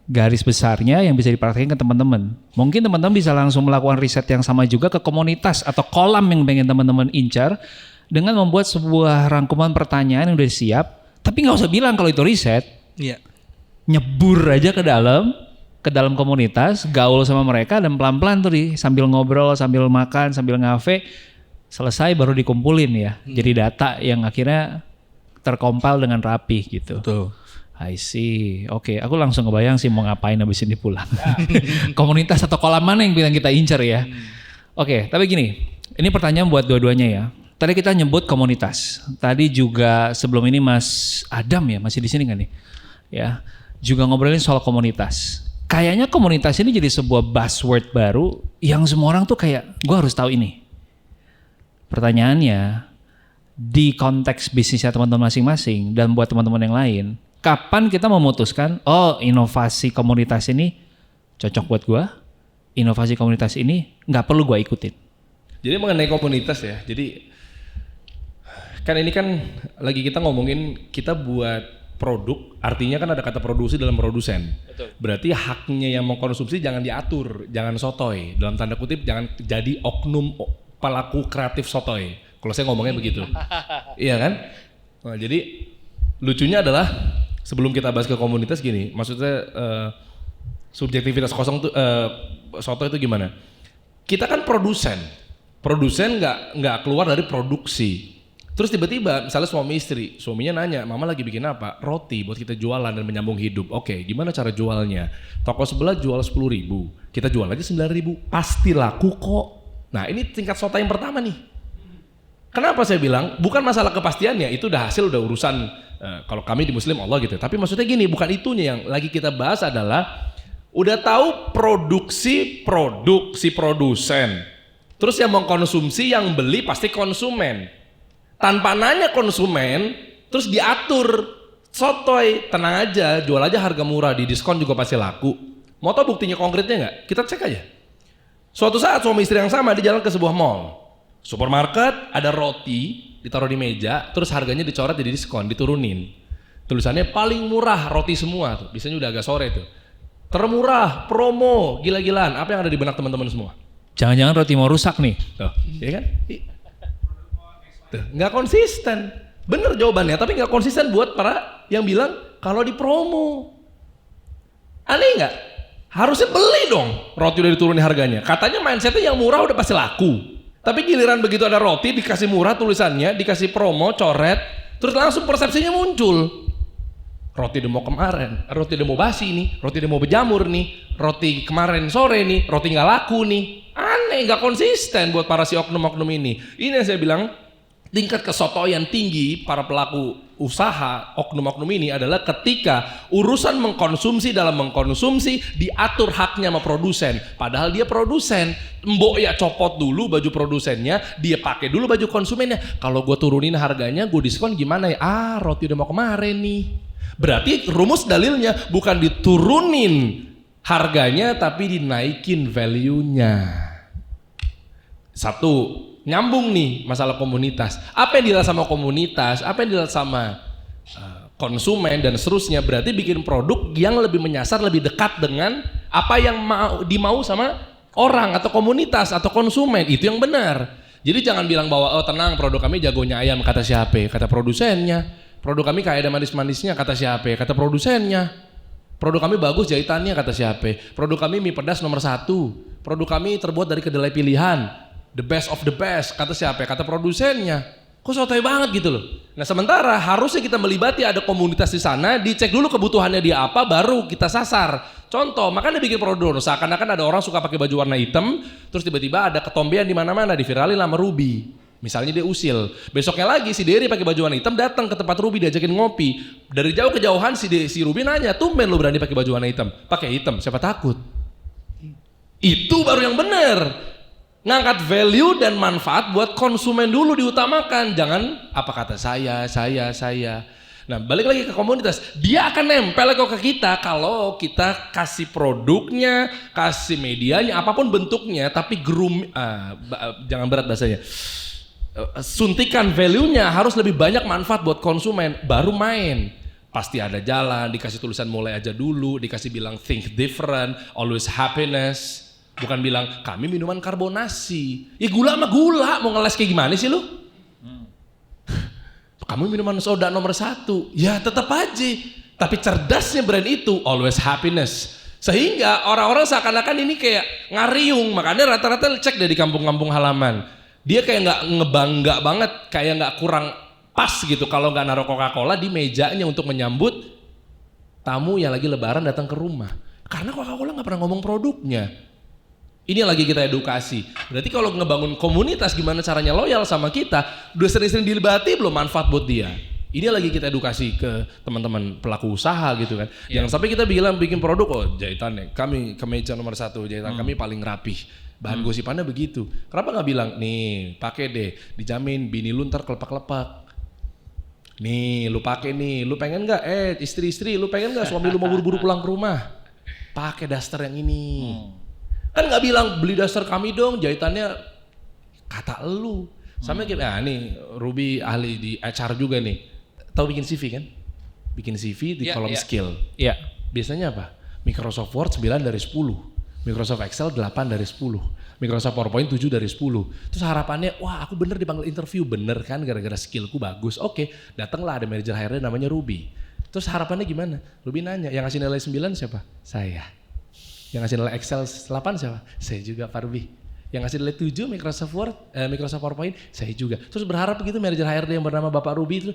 Speaker 3: garis besarnya yang bisa dipraktikkan ke teman-teman. Mungkin teman-teman bisa langsung melakukan riset yang sama juga ke komunitas atau kolam yang pengen teman-teman incar dengan membuat sebuah rangkuman pertanyaan yang udah siap. Tapi nggak usah bilang kalau itu riset.
Speaker 1: Iya.
Speaker 3: Nyebur aja ke dalam komunitas, gaul sama mereka dan pelan-pelan tuh sambil ngobrol, sambil makan, sambil ngafe, selesai baru dikumpulin ya. Jadi data yang akhirnya terkompil dengan rapi gitu.
Speaker 1: Betul.
Speaker 3: I see. Oke, aku langsung kebayang sih mau ngapain habis ini pulang. Komunitas atau kolam mana yang bilang kita incer ya? Oke, tapi gini, ini pertanyaan buat dua-duanya ya. Tadi kita nyebut komunitas. Tadi juga sebelum ini Mas Adam ya, masih di sini kan nih? Ya, juga ngobrolin soal komunitas. Kayaknya komunitas ini jadi sebuah buzzword baru yang semua orang tuh kayak, gue harus tahu ini. Pertanyaannya, di konteks bisnisnya teman-teman masing-masing dan buat teman-teman yang lain, kapan kita memutuskan, oh inovasi komunitas ini cocok buat gua, inovasi komunitas ini nggak perlu gua ikutin.
Speaker 2: Jadi mengenai komunitas ya, jadi kan ini kan lagi kita ngomongin kita buat produk, artinya kan ada kata produksi dalam produsen. Betul. Berarti haknya yang mengkonsumsi jangan diatur, jangan sotoy. Dalam tanda kutip jangan jadi oknum pelaku kreatif sotoy. Kalau saya ngomongnya begitu. Iya kan? Nah, jadi lucunya adalah sebelum kita bahas ke komunitas gini, maksudnya subjektivitas kosong tuh soto itu gimana? Kita kan produsen nggak keluar dari produksi. Terus tiba-tiba misalnya suami istri, suaminya nanya, mama lagi bikin apa? Roti buat kita jualan dan menyambung hidup. Oke, gimana cara jualnya? Toko sebelah jual 10.000, kita jual aja 9.000, pasti laku kok. Nah ini tingkat soto yang pertama nih. Kenapa saya bilang bukan masalah kepastiannya, itu udah hasil, udah urusan kalau kami di Muslim Allah gitu. Tapi maksudnya gini, bukan itunya yang lagi kita bahas adalah udah tahu produksi produsen. Terus yang mengkonsumsi, yang beli pasti konsumen. Tanpa nanya konsumen, terus diatur sotoy, tenang aja, jual aja harga murah, di diskon juga pasti laku. Mau tau buktinya konkretnya nggak? Kita cek aja. Suatu saat suami istri yang sama di jalan ke sebuah mall. Supermarket, ada roti ditaruh di meja, terus harganya dicoret jadi diskon, diturunin. Tulisannya paling murah roti semua tuh. Biasanya udah agak sore tuh. Termurah, promo, gila-gilaan. Apa yang ada di benak teman-teman semua?
Speaker 3: Jangan-jangan roti mau rusak nih.
Speaker 2: Tuh, ya kan? Tuh, nggak konsisten. Bener jawabannya, tapi nggak konsisten buat para yang bilang kalau di promo. Aneh nggak? Harusnya beli dong roti udah diturunin harganya. Katanya mindsetnya yang murah udah pasti laku. Tapi giliran begitu ada roti dikasih murah tulisannya, dikasih promo, coret, terus langsung persepsinya muncul. Roti demo kemarin, roti demo basi nih, roti demo berjamur nih, roti kemarin sore nih, roti nggak laku nih. Aneh, nggak konsisten buat para si oknum-oknum ini. Ini yang saya bilang, tingkat kesotoyan tinggi para pelaku usaha oknum-oknum ini adalah ketika urusan dalam mengkonsumsi diatur haknya sama produsen, padahal dia produsen. Mbok ya copot dulu baju produsennya, dia pakai dulu baju konsumennya. Kalau gue turunin harganya, gue diskon gimana ya? Roti udah mau kemarin nih. Berarti rumus dalilnya bukan diturunin harganya tapi dinaikin value-nya. Satu, nyambung nih masalah komunitas. Apa yang dilihat sama komunitas, apa yang dilihat sama konsumen dan seterusnya, berarti bikin produk yang lebih menyasar, lebih dekat dengan apa yang dimau sama orang atau komunitas atau konsumen. Itu yang benar. Jadi jangan bilang bahwa tenang, produk kami jagonya ayam, kata siapa? Kata produsennya. Produk kami kayak ada manis-manisnya, kata siapa? Kata produsennya. Produk kami bagus jahitannya, kata siapa? Produk kami mie pedas nomor 1. Produk kami terbuat dari kedelai pilihan. The best of the best, kata siapa? Kata produsennya. Kok sotoy banget gitu loh. Nah sementara harusnya kita melibati ada komunitas di sana, dicek dulu kebutuhannya dia apa, baru kita sasar. Contoh, makanya bikin produk, seakan-akan ada orang suka pakai baju warna hitam, terus tiba-tiba ada ketombean di mana-mana, diviralin sama Ruby. Misalnya dia usil, besoknya lagi si Dery pakai baju warna hitam datang ke tempat Ruby diajakin ngopi. Dari jauh kejauhan si Ruby nanya, tumben lu berani pakai baju warna hitam? Pakai hitam, siapa takut? Itu baru yang benar. Ngangkat value dan manfaat buat konsumen dulu diutamakan. Jangan apa kata saya. Nah balik lagi ke komunitas. Dia akan nempel kok ke kita kalau kita kasih produknya, kasih medianya, apapun bentuknya. Tapi jangan berat bahasanya. Suntikan value-nya harus lebih banyak manfaat buat konsumen. Baru main. Pasti ada jalan, dikasih tulisan mulai aja dulu, dikasih bilang think different, always happiness. Bukan bilang kami minuman karbonasi. Ya gula sama gula, mau ngeles kayak gimana sih lu? Kamu minuman soda nomor 1. Ya tetap aja. Tapi cerdasnya brand itu always happiness. Sehingga orang-orang seakan-akan ini kayak ngariung. Makanya rata-rata cek dari kampung-kampung halaman. Dia kayak nggak ngebangga banget, kayak nggak kurang pas gitu kalau nggak naruh Coca-Cola di mejanya untuk menyambut tamu yang lagi lebaran datang ke rumah. Karena Coca-Cola nggak pernah ngomong produknya. Ini lagi kita edukasi. Berarti kalau ngebangun komunitas gimana caranya loyal sama kita, udah sering-sering dilibati belum manfaat buat dia. Ini lagi kita edukasi ke teman-teman pelaku usaha gitu kan. Jangan sampai kita bikin produk, jahitannya kami kemeja nomor 1, jahitan kami paling rapih. Bahan gosipannya begitu. Kenapa nggak bilang, nih pakai deh, dijamin bini lu ntar kelepak-kelepak. Nih lu pakai nih, lu pengen nggak? Istri-istri, lu pengen nggak suami lu mau buru-buru pulang ke rumah? Pakai daster yang ini. Kan nggak bilang beli daster kami dong, jahitannya kata elu. Sama kayak nih Ruby ahli di HR juga nih. Tahu bikin CV kan? Bikin CV di kolom skill. Iya. Biasanya apa? Microsoft Word 9 dari 10. Microsoft Excel 8 dari 10. Microsoft PowerPoint 7 dari 10. Terus harapannya, wah aku bener dipanggil interview. Bener kan gara-gara skillku bagus. Oke, datanglah ada manajer HR namanya Ruby. Terus harapannya gimana? Ruby nanya, yang ngasih nilai 9 siapa? Saya. Yang ngasih nilai Excel 8 siapa? Saya juga Pak Ruby. Yang ngasih nilai 7 Microsoft Word, Microsoft PowerPoint, saya juga. Terus berharap begitu manajer HRD yang bernama Bapak Ruby itu,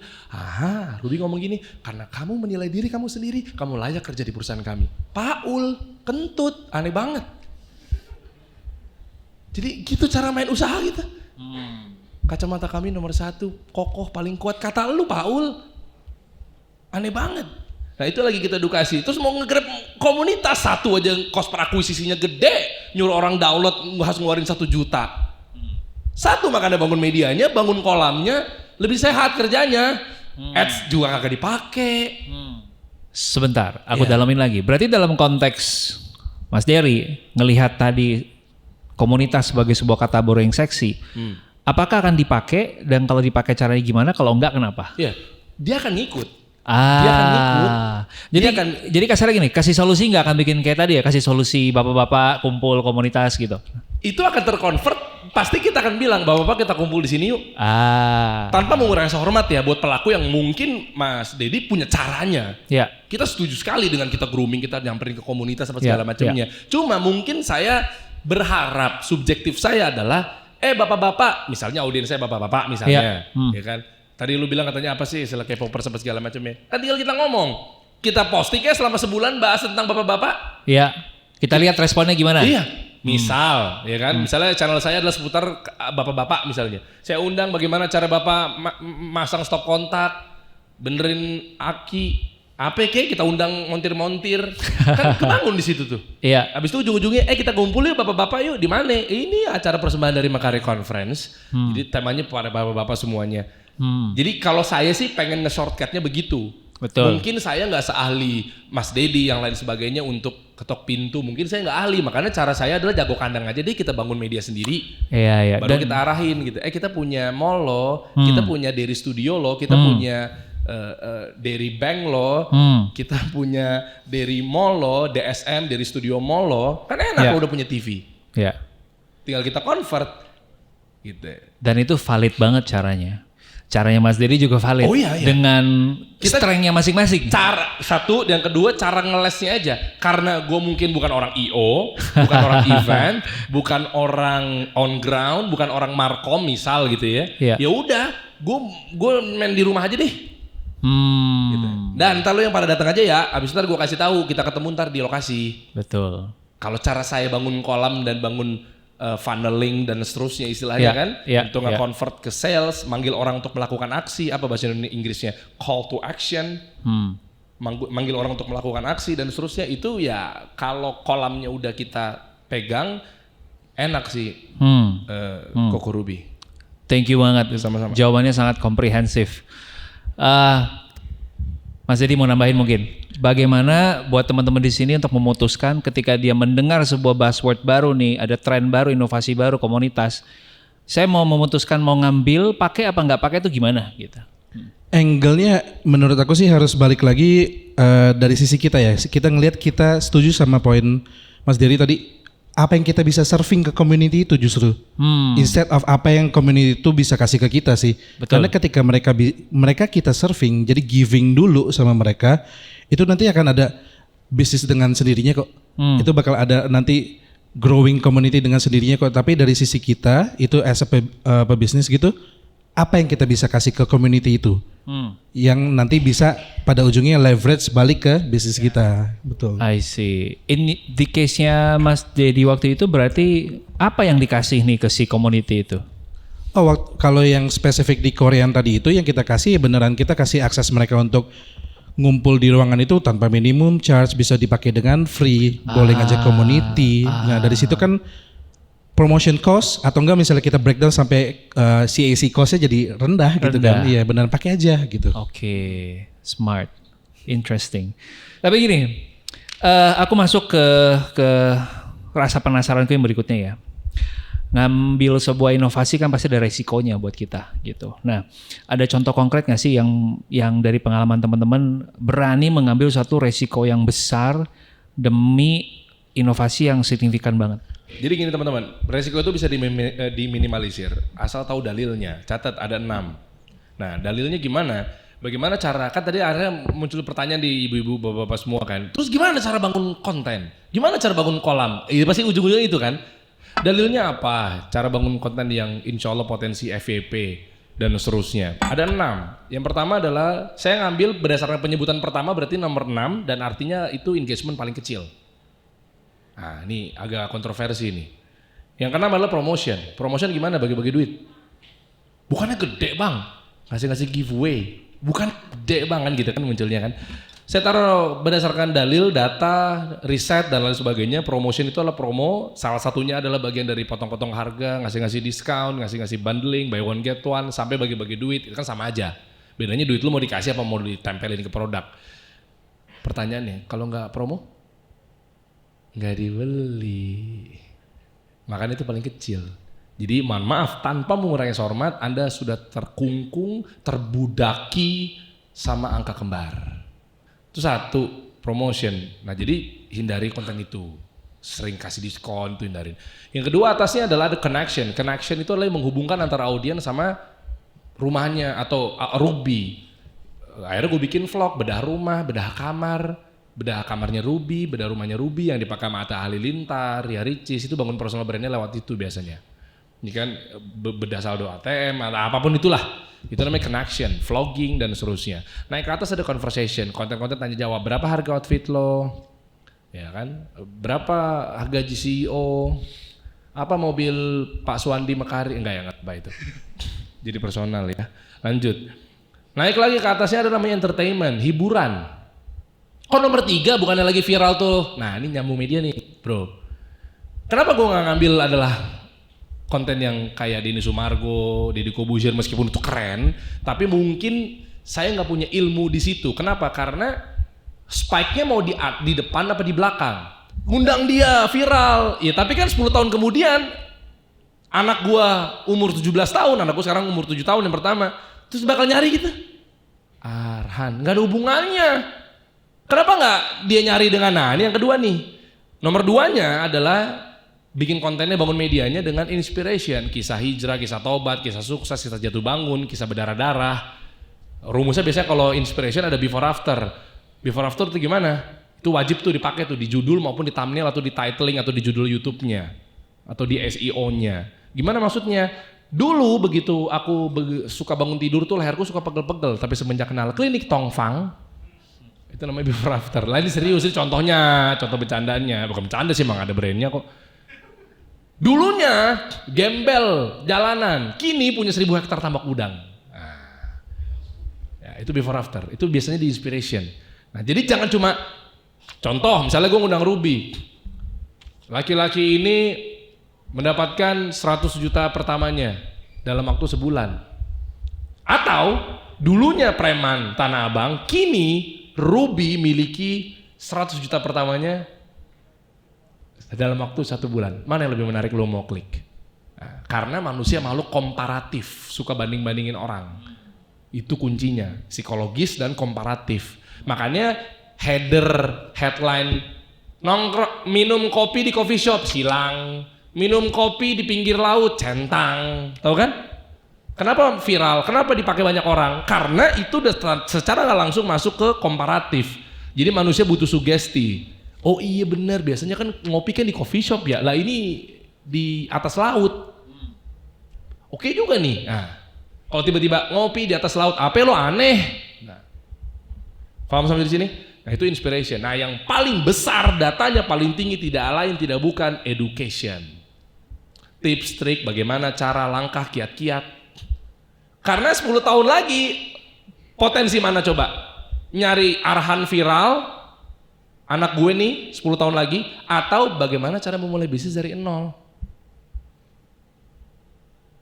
Speaker 2: Ruby ngomong gini, karena kamu menilai diri kamu sendiri, kamu layak kerja di perusahaan kami. Paul, kentut, aneh banget. Jadi gitu cara main usaha kita. Kacamata kami nomor 1, kokoh, paling kuat. Kata lu Paul, aneh banget. Nah itu lagi kita edukasi. Terus mau nge-grab komunitas, 1 aja cost per akuisisinya gede. Nyuruh orang download harus ngeluarin 1 juta. 1 makanya bangun medianya, bangun kolamnya, lebih sehat kerjanya. Ads juga kagak dipakai.
Speaker 3: Sebentar, aku dalamin lagi. Berarti dalam konteks Mas Dery ngelihat tadi komunitas sebagai sebuah kata yang seksi, apakah akan dipakai dan kalau dipakai caranya gimana? Kalau enggak kenapa?
Speaker 2: Iya, dia akan ngikut. Dia akan ngikut.
Speaker 3: Jadi kasarnya gini, kasih solusi nggak akan bikin kayak tadi ya, kasih solusi bapak-bapak kumpul komunitas gitu.
Speaker 2: Itu akan terkonvert, pasti kita akan bilang bapak-bapak kita kumpul di sini yuk. Tanpa mengurangi rasa hormat ya buat pelaku yang mungkin Mas Dedi punya caranya. Ya. Kita setuju sekali dengan kita grooming, kita nyamperin ke komunitas apa segala macamnya. Cuma mungkin saya berharap, subjektif saya adalah bapak-bapak, misalnya audiens saya bapak-bapak misalnya, ya kan. Tadi lu bilang katanya apa sih istilah K-popers apa segala macamnya. Kan tinggal kita ngomong. Kita posting selama sebulan bahas tentang bapak-bapak.
Speaker 3: Iya. Kita lihat responnya gimana.
Speaker 2: Iya. Misal, ya kan? Misalnya channel saya adalah seputar bapak-bapak misalnya. Saya undang bagaimana cara bapak masang stop kontak, benerin aki, apa kayak kita undang montir-montir, kan kebangun di situ tuh.
Speaker 3: Iya.
Speaker 2: Habis itu ujung-ujungnya, kita kumpul yuk bapak-bapak yuk di mana? Ini acara persembahan dari Makari Conference. Jadi temanya pada bapak-bapak semuanya. Jadi kalau saya sih pengen nge-shortcutnya begitu.
Speaker 3: Betul.
Speaker 2: Mungkin saya nggak seahli Mas Dedi yang lain sebagainya untuk ketok pintu. Mungkin saya nggak ahli, makanya cara saya adalah jago kandang aja deh, kita bangun media sendiri.
Speaker 3: Iya.
Speaker 2: Baru kita arahin gitu. Kita punya mall loh, kita punya Dairy Studio loh, kita punya Dairy Bank loh, kita punya Dairy Mall loh, DSM, Dairy Studio Mall loh. Kan enak kalau udah punya TV.
Speaker 3: Iya.
Speaker 2: Tinggal kita convert gitu.
Speaker 3: Dan itu valid banget caranya. Caranya Mas Dedi juga valid.
Speaker 2: Oh iya.
Speaker 3: Dengan strength-nya masing-masing.
Speaker 2: Cara satu, yang kedua cara ngelesnya aja. Karena gue mungkin bukan orang IO, bukan orang event, bukan orang on ground, bukan orang markom misal gitu ya.
Speaker 3: Iya.
Speaker 2: Ya udah, gue main di rumah aja deh. Gitu. Dan ntar lu yang pada datang aja ya. Abis ntar gue kasih tahu, kita ketemu ntar di lokasi.
Speaker 3: Betul.
Speaker 2: Kalau cara saya bangun kolam dan bangun funneling dan seterusnya istilahnya kan, untuk nge-convert ke sales, manggil orang untuk melakukan aksi, apa bahasa Inggrisnya, call to action, manggil orang untuk melakukan aksi dan seterusnya, itu ya kalau kolamnya udah kita pegang, enak sih. Koko Ruby.
Speaker 3: Thank you banget.
Speaker 2: Sama-sama.
Speaker 3: Jawabannya sangat komprehensif. Mas Dedi mau nambahin mungkin, bagaimana buat teman-teman di sini untuk memutuskan ketika dia mendengar sebuah buzzword baru nih, ada tren baru, inovasi baru, komunitas, saya mau memutuskan mau ngambil, pakai apa nggak pakai itu gimana gitu?
Speaker 1: Angle-nya menurut aku sih harus balik lagi dari sisi kita ya. Kita ngelihat, kita setuju sama poin Mas Dery tadi. Apa yang kita bisa serving ke community itu justru instead of apa yang community itu bisa kasih ke kita sih.
Speaker 3: Betul.
Speaker 1: Karena ketika mereka kita serving, jadi giving dulu sama mereka, itu nanti akan ada bisnis dengan sendirinya kok. Itu bakal ada nanti growing community dengan sendirinya kok. Tapi dari sisi kita itu as a pebisnis gitu, apa yang kita bisa kasih ke community itu, yang nanti bisa pada ujungnya leverage balik ke bisnis kita. Betul.
Speaker 3: I see. Ini di case-nya Mas Dedi waktu itu berarti apa yang dikasih nih ke si community itu?
Speaker 1: Kalau yang spesifik di Korean tadi itu yang kita kasih beneran kita kasih akses mereka untuk ngumpul di ruangan itu tanpa minimum charge, bisa dipakai dengan free, boleh ngajak community. Nah dari situ kan promotion cost atau enggak misalnya kita breakdown sampai CAC cost-nya jadi rendah gitu kan. Iya benar, pakai aja gitu.
Speaker 3: Oke, smart, interesting. Tapi gini, aku masuk ke rasa penasaranku yang berikutnya ya. Ngambil sebuah inovasi kan pasti ada resikonya buat kita gitu. Nah, ada contoh konkret nggak sih yang dari pengalaman teman-teman berani mengambil satu resiko yang besar demi inovasi yang signifikan banget?
Speaker 2: Jadi gini teman-teman, resiko itu bisa diminimalisir asal tahu dalilnya. Catat ada 6. Nah dalilnya gimana? Bagaimana cara, kan tadi akhirnya muncul pertanyaan di ibu-ibu bapak-bapak semua kan. Terus gimana cara bangun konten? Gimana cara bangun kolam? Pasti ujung-ujungnya itu kan. Dalilnya apa? Cara bangun konten yang insya Allah potensi FYP dan seterusnya. Ada 6. Yang pertama adalah saya ngambil berdasarkan penyebutan pertama berarti nomor 6 dan artinya itu engagement paling kecil. Nah ini agak kontroversi nih. Yang keenam adalah promotion. Promotion gimana? Bagi-bagi duit. Bukannya gede bang, ngasih giveaway. Bukan gede bang kan gitu kan munculnya kan. Saya taruh berdasarkan dalil, data, riset dan lain sebagainya. Promotion itu adalah promo. Salah satunya adalah bagian dari potong-potong harga, ngasih-ngasih diskon, ngasih-ngasih bundling, buy one get one, sampai bagi-bagi duit. Itu kan sama aja. Bedanya duit lu mau dikasih apa mau ditempelin ke produk. Pertanyaannya, kalau nggak promo? Nggak dibeli. Makanya itu paling kecil. Jadi mohon maaf, tanpa mengurangi hormat, Anda sudah terkungkung, terbudaki sama angka kembar. Itu satu, promotion. Nah jadi hindari konten itu. Sering kasih diskon itu hindarin. Yang kedua atasnya adalah ada connection. Connection itu adalah menghubungkan antara audiens sama rumahnya atau Ruby. Akhirnya gue bikin vlog, bedah rumah, bedah kamar. Bedah kamarnya Ruby, bedah rumahnya Ruby yang dipakai sama Atta Halilintar, Ria Ricis, itu bangun personal brandnya lewat itu biasanya. Ini kan bedah saldo ATM atau apapun itulah. Itu namanya connection, vlogging dan seterusnya. Naik ke atas ada conversation, konten-konten tanya jawab. Berapa harga outfit lo? ya kan? Berapa gaji CEO? Apa mobil Pak Suwandi Mekari? Enggak ya, enggak apa itu. Jadi personal ya. Lanjut. Naik lagi ke atasnya ada namanya entertainment, hiburan. Kok nomor 3 bukannya lagi viral tuh? Nah ini nyambung media nih bro. Kenapa gue gak ngambil adalah konten yang kayak Denny Sumargo, Deddy Corbuzier meskipun itu keren, tapi mungkin saya nggak punya ilmu di situ. Kenapa? Karena spike-nya mau di depan apa di belakang? Ngundang dia viral, ya tapi kan 10 tahun kemudian anak gua umur 17 tahun, anak gua sekarang umur 7 tahun yang pertama, terus bakal nyari gitu. Arhan, nggak ada hubungannya. Kenapa nggak dia nyari dengan ini yang kedua nih? Nomor 2-nya adalah bikin kontennya, bangun medianya dengan inspiration, kisah hijrah, kisah tobat, kisah sukses, kisah jatuh bangun, kisah berdarah-darah. Rumusnya biasanya kalau inspiration ada before after. Before after itu gimana? Itu wajib tuh dipakai tuh di judul maupun di thumbnail atau di titling atau di judul YouTube-nya atau di SEO-nya. Gimana maksudnya? Dulu begitu aku suka bangun tidur tuh leherku suka pegel-pegel, tapi semenjak kenal klinik Tongfang itu namanya before after. Lah ini serius, ini contohnya, contoh bercandanya, bukan bercanda sih, emang ada brandnya kok. Dulunya gembel jalanan, kini punya 1000 hektar tambak udang. Nah, ya, itu before after, itu biasanya di inspiration. Nah jadi jangan cuma contoh, misalnya gue ngundang Ruby, laki-laki ini mendapatkan 100 juta pertamanya dalam waktu sebulan. Atau dulunya preman Tanah Abang, kini Ruby miliki 100 juta pertamanya dalam waktu 1 bulan. Mana yang lebih menarik lo mau klik? Nah, karena manusia makhluk komparatif, suka banding-bandingin orang. Itu kuncinya, psikologis dan komparatif. Makanya headline minum kopi di coffee shop silang, minum kopi di pinggir laut centang, tahu kan? Kenapa viral? Kenapa dipakai banyak orang? Karena itu udah secara nggak langsung masuk ke komparatif. Jadi manusia butuh sugesti. Oh iya benar, biasanya kan ngopi kan di coffee shop ya. Lah ini di atas laut. Oke juga nih. Nah, kalau tiba-tiba ngopi di atas laut, apa lo aneh? Nah, paham sampai di sini? Nah itu inspiration. Nah yang paling besar datanya paling tinggi tidak lain tidak bukan education. Tips, trik, bagaimana cara, langkah, kiat-kiat. Karena 10 tahun lagi potensi mana coba? Nyari Arhan viral, anak gue nih 10 tahun lagi, atau bagaimana cara memulai bisnis dari nol.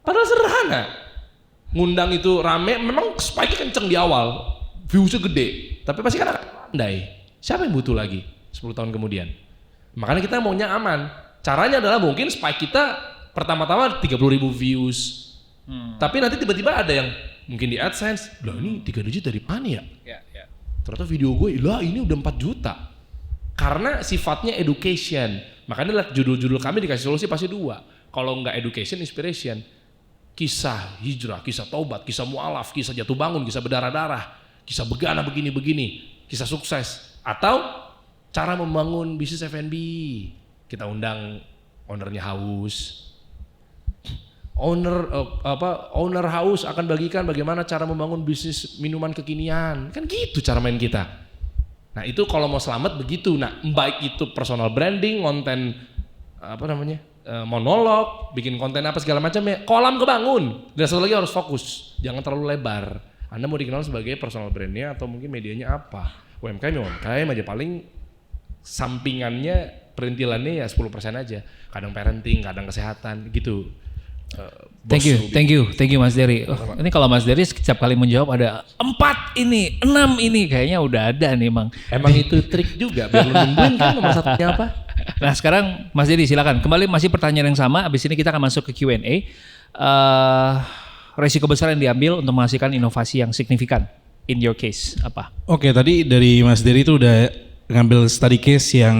Speaker 2: Padahal sederhana. Ngundang itu rame, memang spike kenceng di awal, viewsnya gede, tapi pasti kan akan landai. Siapa yang butuh lagi 10 tahun kemudian? Makanya kita maunya aman. Caranya adalah mungkin spike kita pertama-tama 30.000 views. Tapi nanti tiba-tiba ada yang mungkin di AdSense, lah ini 3 digit dari mana ya? Ternyata video gue, lah ini udah 4 juta. Karena sifatnya education. Makanya lihat judul-judul kami dikasih solusi pasti 2. Kalau nggak education, inspiration. Kisah hijrah, kisah taubat, kisah mu'alaf, kisah jatuh bangun, kisah berdarah-darah, kisah begana begini-begini, kisah sukses. Atau cara membangun bisnis F&B. Kita undang ownernya Haus. Owner Haus akan bagikan bagaimana cara membangun bisnis minuman kekinian. Kan gitu cara main kita. Nah itu kalau mau selamat begitu. Nah baik itu personal branding, konten monolog, bikin konten apa segala macam ya, kolam kebangun. Dan satu lagi harus fokus, jangan terlalu lebar. Anda mau dikenal sebagai personal brandnya atau mungkin medianya apa? UMKM aja paling sampingannya perintilannya ya 10% aja. Kadang parenting, kadang kesehatan gitu.
Speaker 3: Thank you Mas Dery. Ini kalau Mas Dery setiap kali menjawab ada 4 ini, 6 ini, kayaknya udah ada nih Mang.
Speaker 2: Emang itu trik juga biar lu nungguin kan nomor satunya apa?
Speaker 3: Nah sekarang Mas Dery silakan. Kembali masih pertanyaan yang sama. Abis ini kita akan masuk ke Q&A. Resiko besar yang diambil untuk menghasilkan inovasi yang signifikan. In your case apa? Oke,
Speaker 1: tadi dari Mas Dery itu udah ngambil study case yang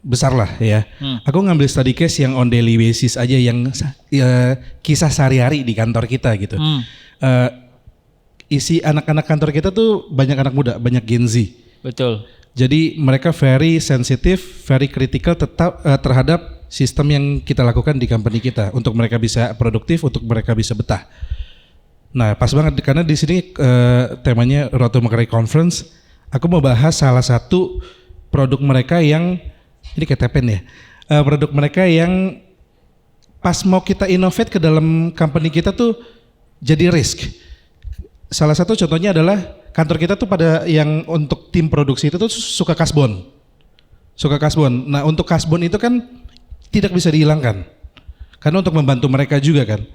Speaker 1: besar lah ya. Aku ngambil study case yang on daily basis aja, yang kisah sehari-hari di kantor kita gitu. Isi anak-anak kantor kita tuh banyak anak muda, banyak Gen Z.
Speaker 3: Betul.
Speaker 1: Jadi mereka very sensitif, very critical terhadap sistem yang kita lakukan di company kita untuk mereka bisa produktif, untuk mereka bisa betah. Nah pas banget karena di sini temanya Road to Makarai Conference. Aku mau bahas salah satu produk mereka yang ini kayak Tepen ya. Produk mereka yang pas mau kita innovate ke dalam company kita tuh jadi risk. Salah satu contohnya adalah kantor kita tuh pada yang untuk tim produksi itu tuh suka kasbon. Nah untuk kasbon itu kan tidak bisa dihilangkan. Karena untuk membantu mereka juga kan.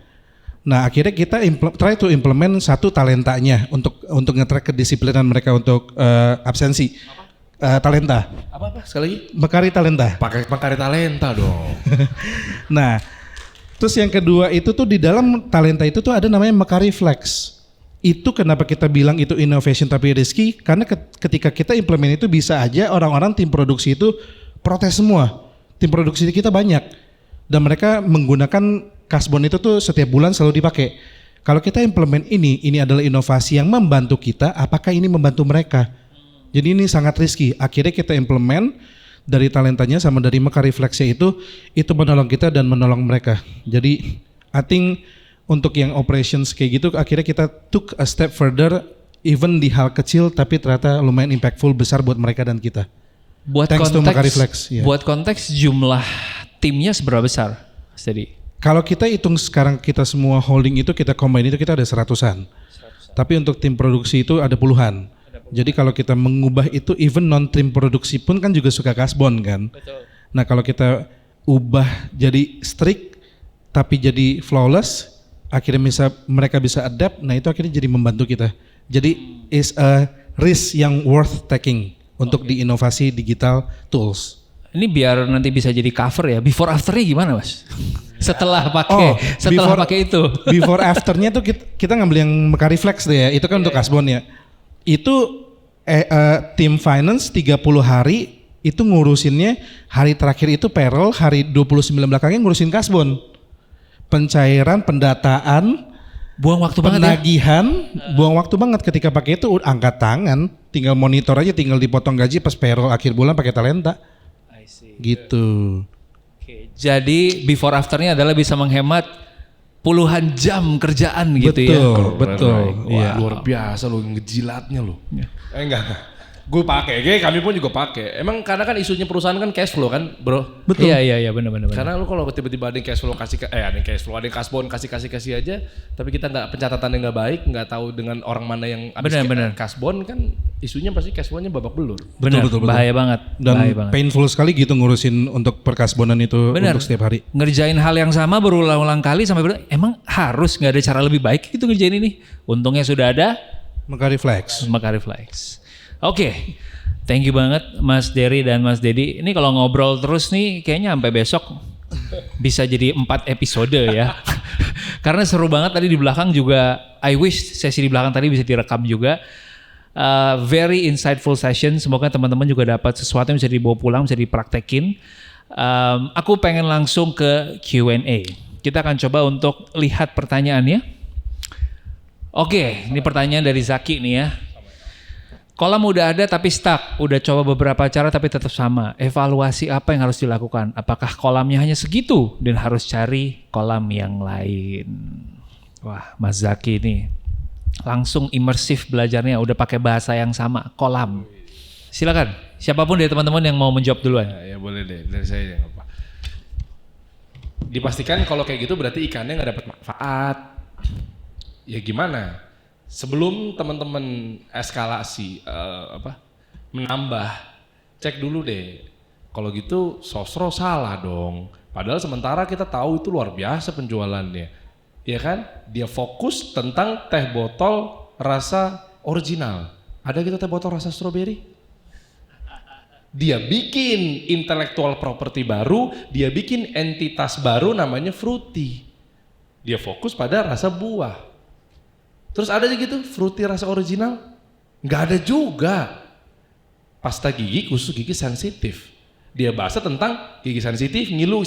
Speaker 1: Nah akhirnya kita try to implement satu talentanya untuk nge-track kedisiplinan mereka untuk absensi. Talenta.
Speaker 2: Apa sekali lagi?
Speaker 1: Mekari talenta.
Speaker 2: Pakai Mekari talenta dong.
Speaker 1: Nah, terus yang kedua itu tuh di dalam talenta itu tuh ada namanya Mekari Flex. Itu kenapa kita bilang itu innovation tapi risky? Karena ketika kita implement itu bisa aja orang-orang tim produksi itu protes semua. Tim produksi kita banyak dan mereka menggunakan kasbon itu tuh setiap bulan selalu dipakai. Kalau kita implement ini adalah inovasi yang membantu kita, apakah ini membantu mereka? Jadi ini sangat risky. Akhirnya kita implement dari talentanya sama dari Mekari Flexnya itu menolong kita dan menolong mereka. Jadi I think untuk yang operations kayak gitu akhirnya kita took a step further even di hal kecil tapi ternyata lumayan impactful besar buat mereka dan kita.
Speaker 3: Buat
Speaker 1: Thanks to Mekari Flex. Yeah.
Speaker 3: Buat konteks jumlah timnya seberapa besar? Jadi
Speaker 1: kalau kita hitung sekarang kita semua holding itu kita combine itu kita ada 100-an. Tapi untuk tim produksi itu ada puluhan. Jadi kalau kita mengubah itu even non tim produksi pun kan juga suka kasbon kan.
Speaker 3: Betul.
Speaker 1: Nah kalau kita ubah jadi strict tapi jadi flawless, akhirnya mereka bisa adapt. Nah itu akhirnya jadi membantu kita. Jadi is a risk yang worth taking untuk di inovasi digital tools.
Speaker 3: Ini biar nanti bisa jadi cover ya. Before afternya gimana Mas? Setelah pakai itu.
Speaker 1: Before afternya tuh kita ngambil yang Mekari Flex deh ya. Itu kan untuk kasbon ya. Itu tim finance 30 hari itu ngurusinnya, hari terakhir itu payroll, hari 29 belakangnya ngurusin kasbon. Pencairan, pendataan,
Speaker 3: buang waktu banget ya.
Speaker 1: Penagihan, buang waktu banget ketika pakai itu angkat tangan, tinggal monitor aja, tinggal dipotong gaji pas payroll akhir bulan pakai talenta.
Speaker 3: I see.
Speaker 1: Gitu.
Speaker 3: Oke, jadi before afternya adalah bisa menghemat puluhan jam kerjaan gitu ya.
Speaker 1: Betul.
Speaker 2: Wah, luar biasa lo ngejilatnya lo.
Speaker 3: Ya.
Speaker 2: Enggak. Gue pakai, kami pun juga pakai. Emang karena kan isunya perusahaan kan cash flow kan, bro.
Speaker 1: Betul.
Speaker 3: Iya benar.
Speaker 2: Karena lu kalau tiba-tiba ada yang cash flow ada yang kasbon kasih aja, tapi kita nggak pencatatannya nggak baik, nggak tahu dengan orang mana yang habis kasbon kan isunya pasti cash flow-nya babak belur.
Speaker 3: Benar.
Speaker 1: Betul.
Speaker 3: Bahaya banget.
Speaker 1: Dan painful sekali gitu ngurusin untuk perkasbonan itu untuk setiap hari.
Speaker 3: Ngerjain hal yang sama berulang-ulang kali sampai emang harus nggak ada cara lebih baik gitu ngerjain ini. Untungnya sudah ada
Speaker 1: Mekari Flex.
Speaker 3: Oke, thank you banget Mas Dery dan Mas Dedi. Ini kalau ngobrol terus nih kayaknya sampai besok bisa jadi 4 episode ya. Karena seru banget tadi di belakang juga. I wish sesi di belakang tadi bisa direkam juga. Very insightful session. Semoga teman-teman juga dapat sesuatu yang bisa dibawa pulang, bisa dipraktekin. Aku pengen langsung ke Q&A. Kita akan coba untuk lihat pertanyaannya. Oke, ini pertanyaan dari Zaki nih ya. Kolam udah ada tapi stuck, udah coba beberapa cara tapi tetap sama. Evaluasi apa yang harus dilakukan? Apakah kolamnya hanya segitu dan harus cari kolam yang lain? Wah, Mas Zaki nih langsung imersif belajarnya, udah pakai bahasa yang sama, kolam. Silakan, siapapun dari teman-teman yang mau menjawab duluan.
Speaker 2: Ya boleh deh, dari saya deh apa. Dipastikan kalau kayak gitu berarti ikannya nggak dapat manfaat. Ya gimana? Sebelum teman-teman eskalasi menambah, cek dulu deh. Kalau gitu sosro salah dong. Padahal sementara kita tahu itu luar biasa penjualannya. Ya kan? Dia fokus tentang teh botol rasa original. Ada gitu teh botol rasa strawberry? Dia bikin intellectual property baru, dia bikin entitas baru namanya fruity. Dia fokus pada rasa buah. Terus ada aja gitu, fruity rasa original? Nggak ada juga. Pasta gigi khusus gigi sensitif. Dia bahasa tentang gigi sensitif, ngilu.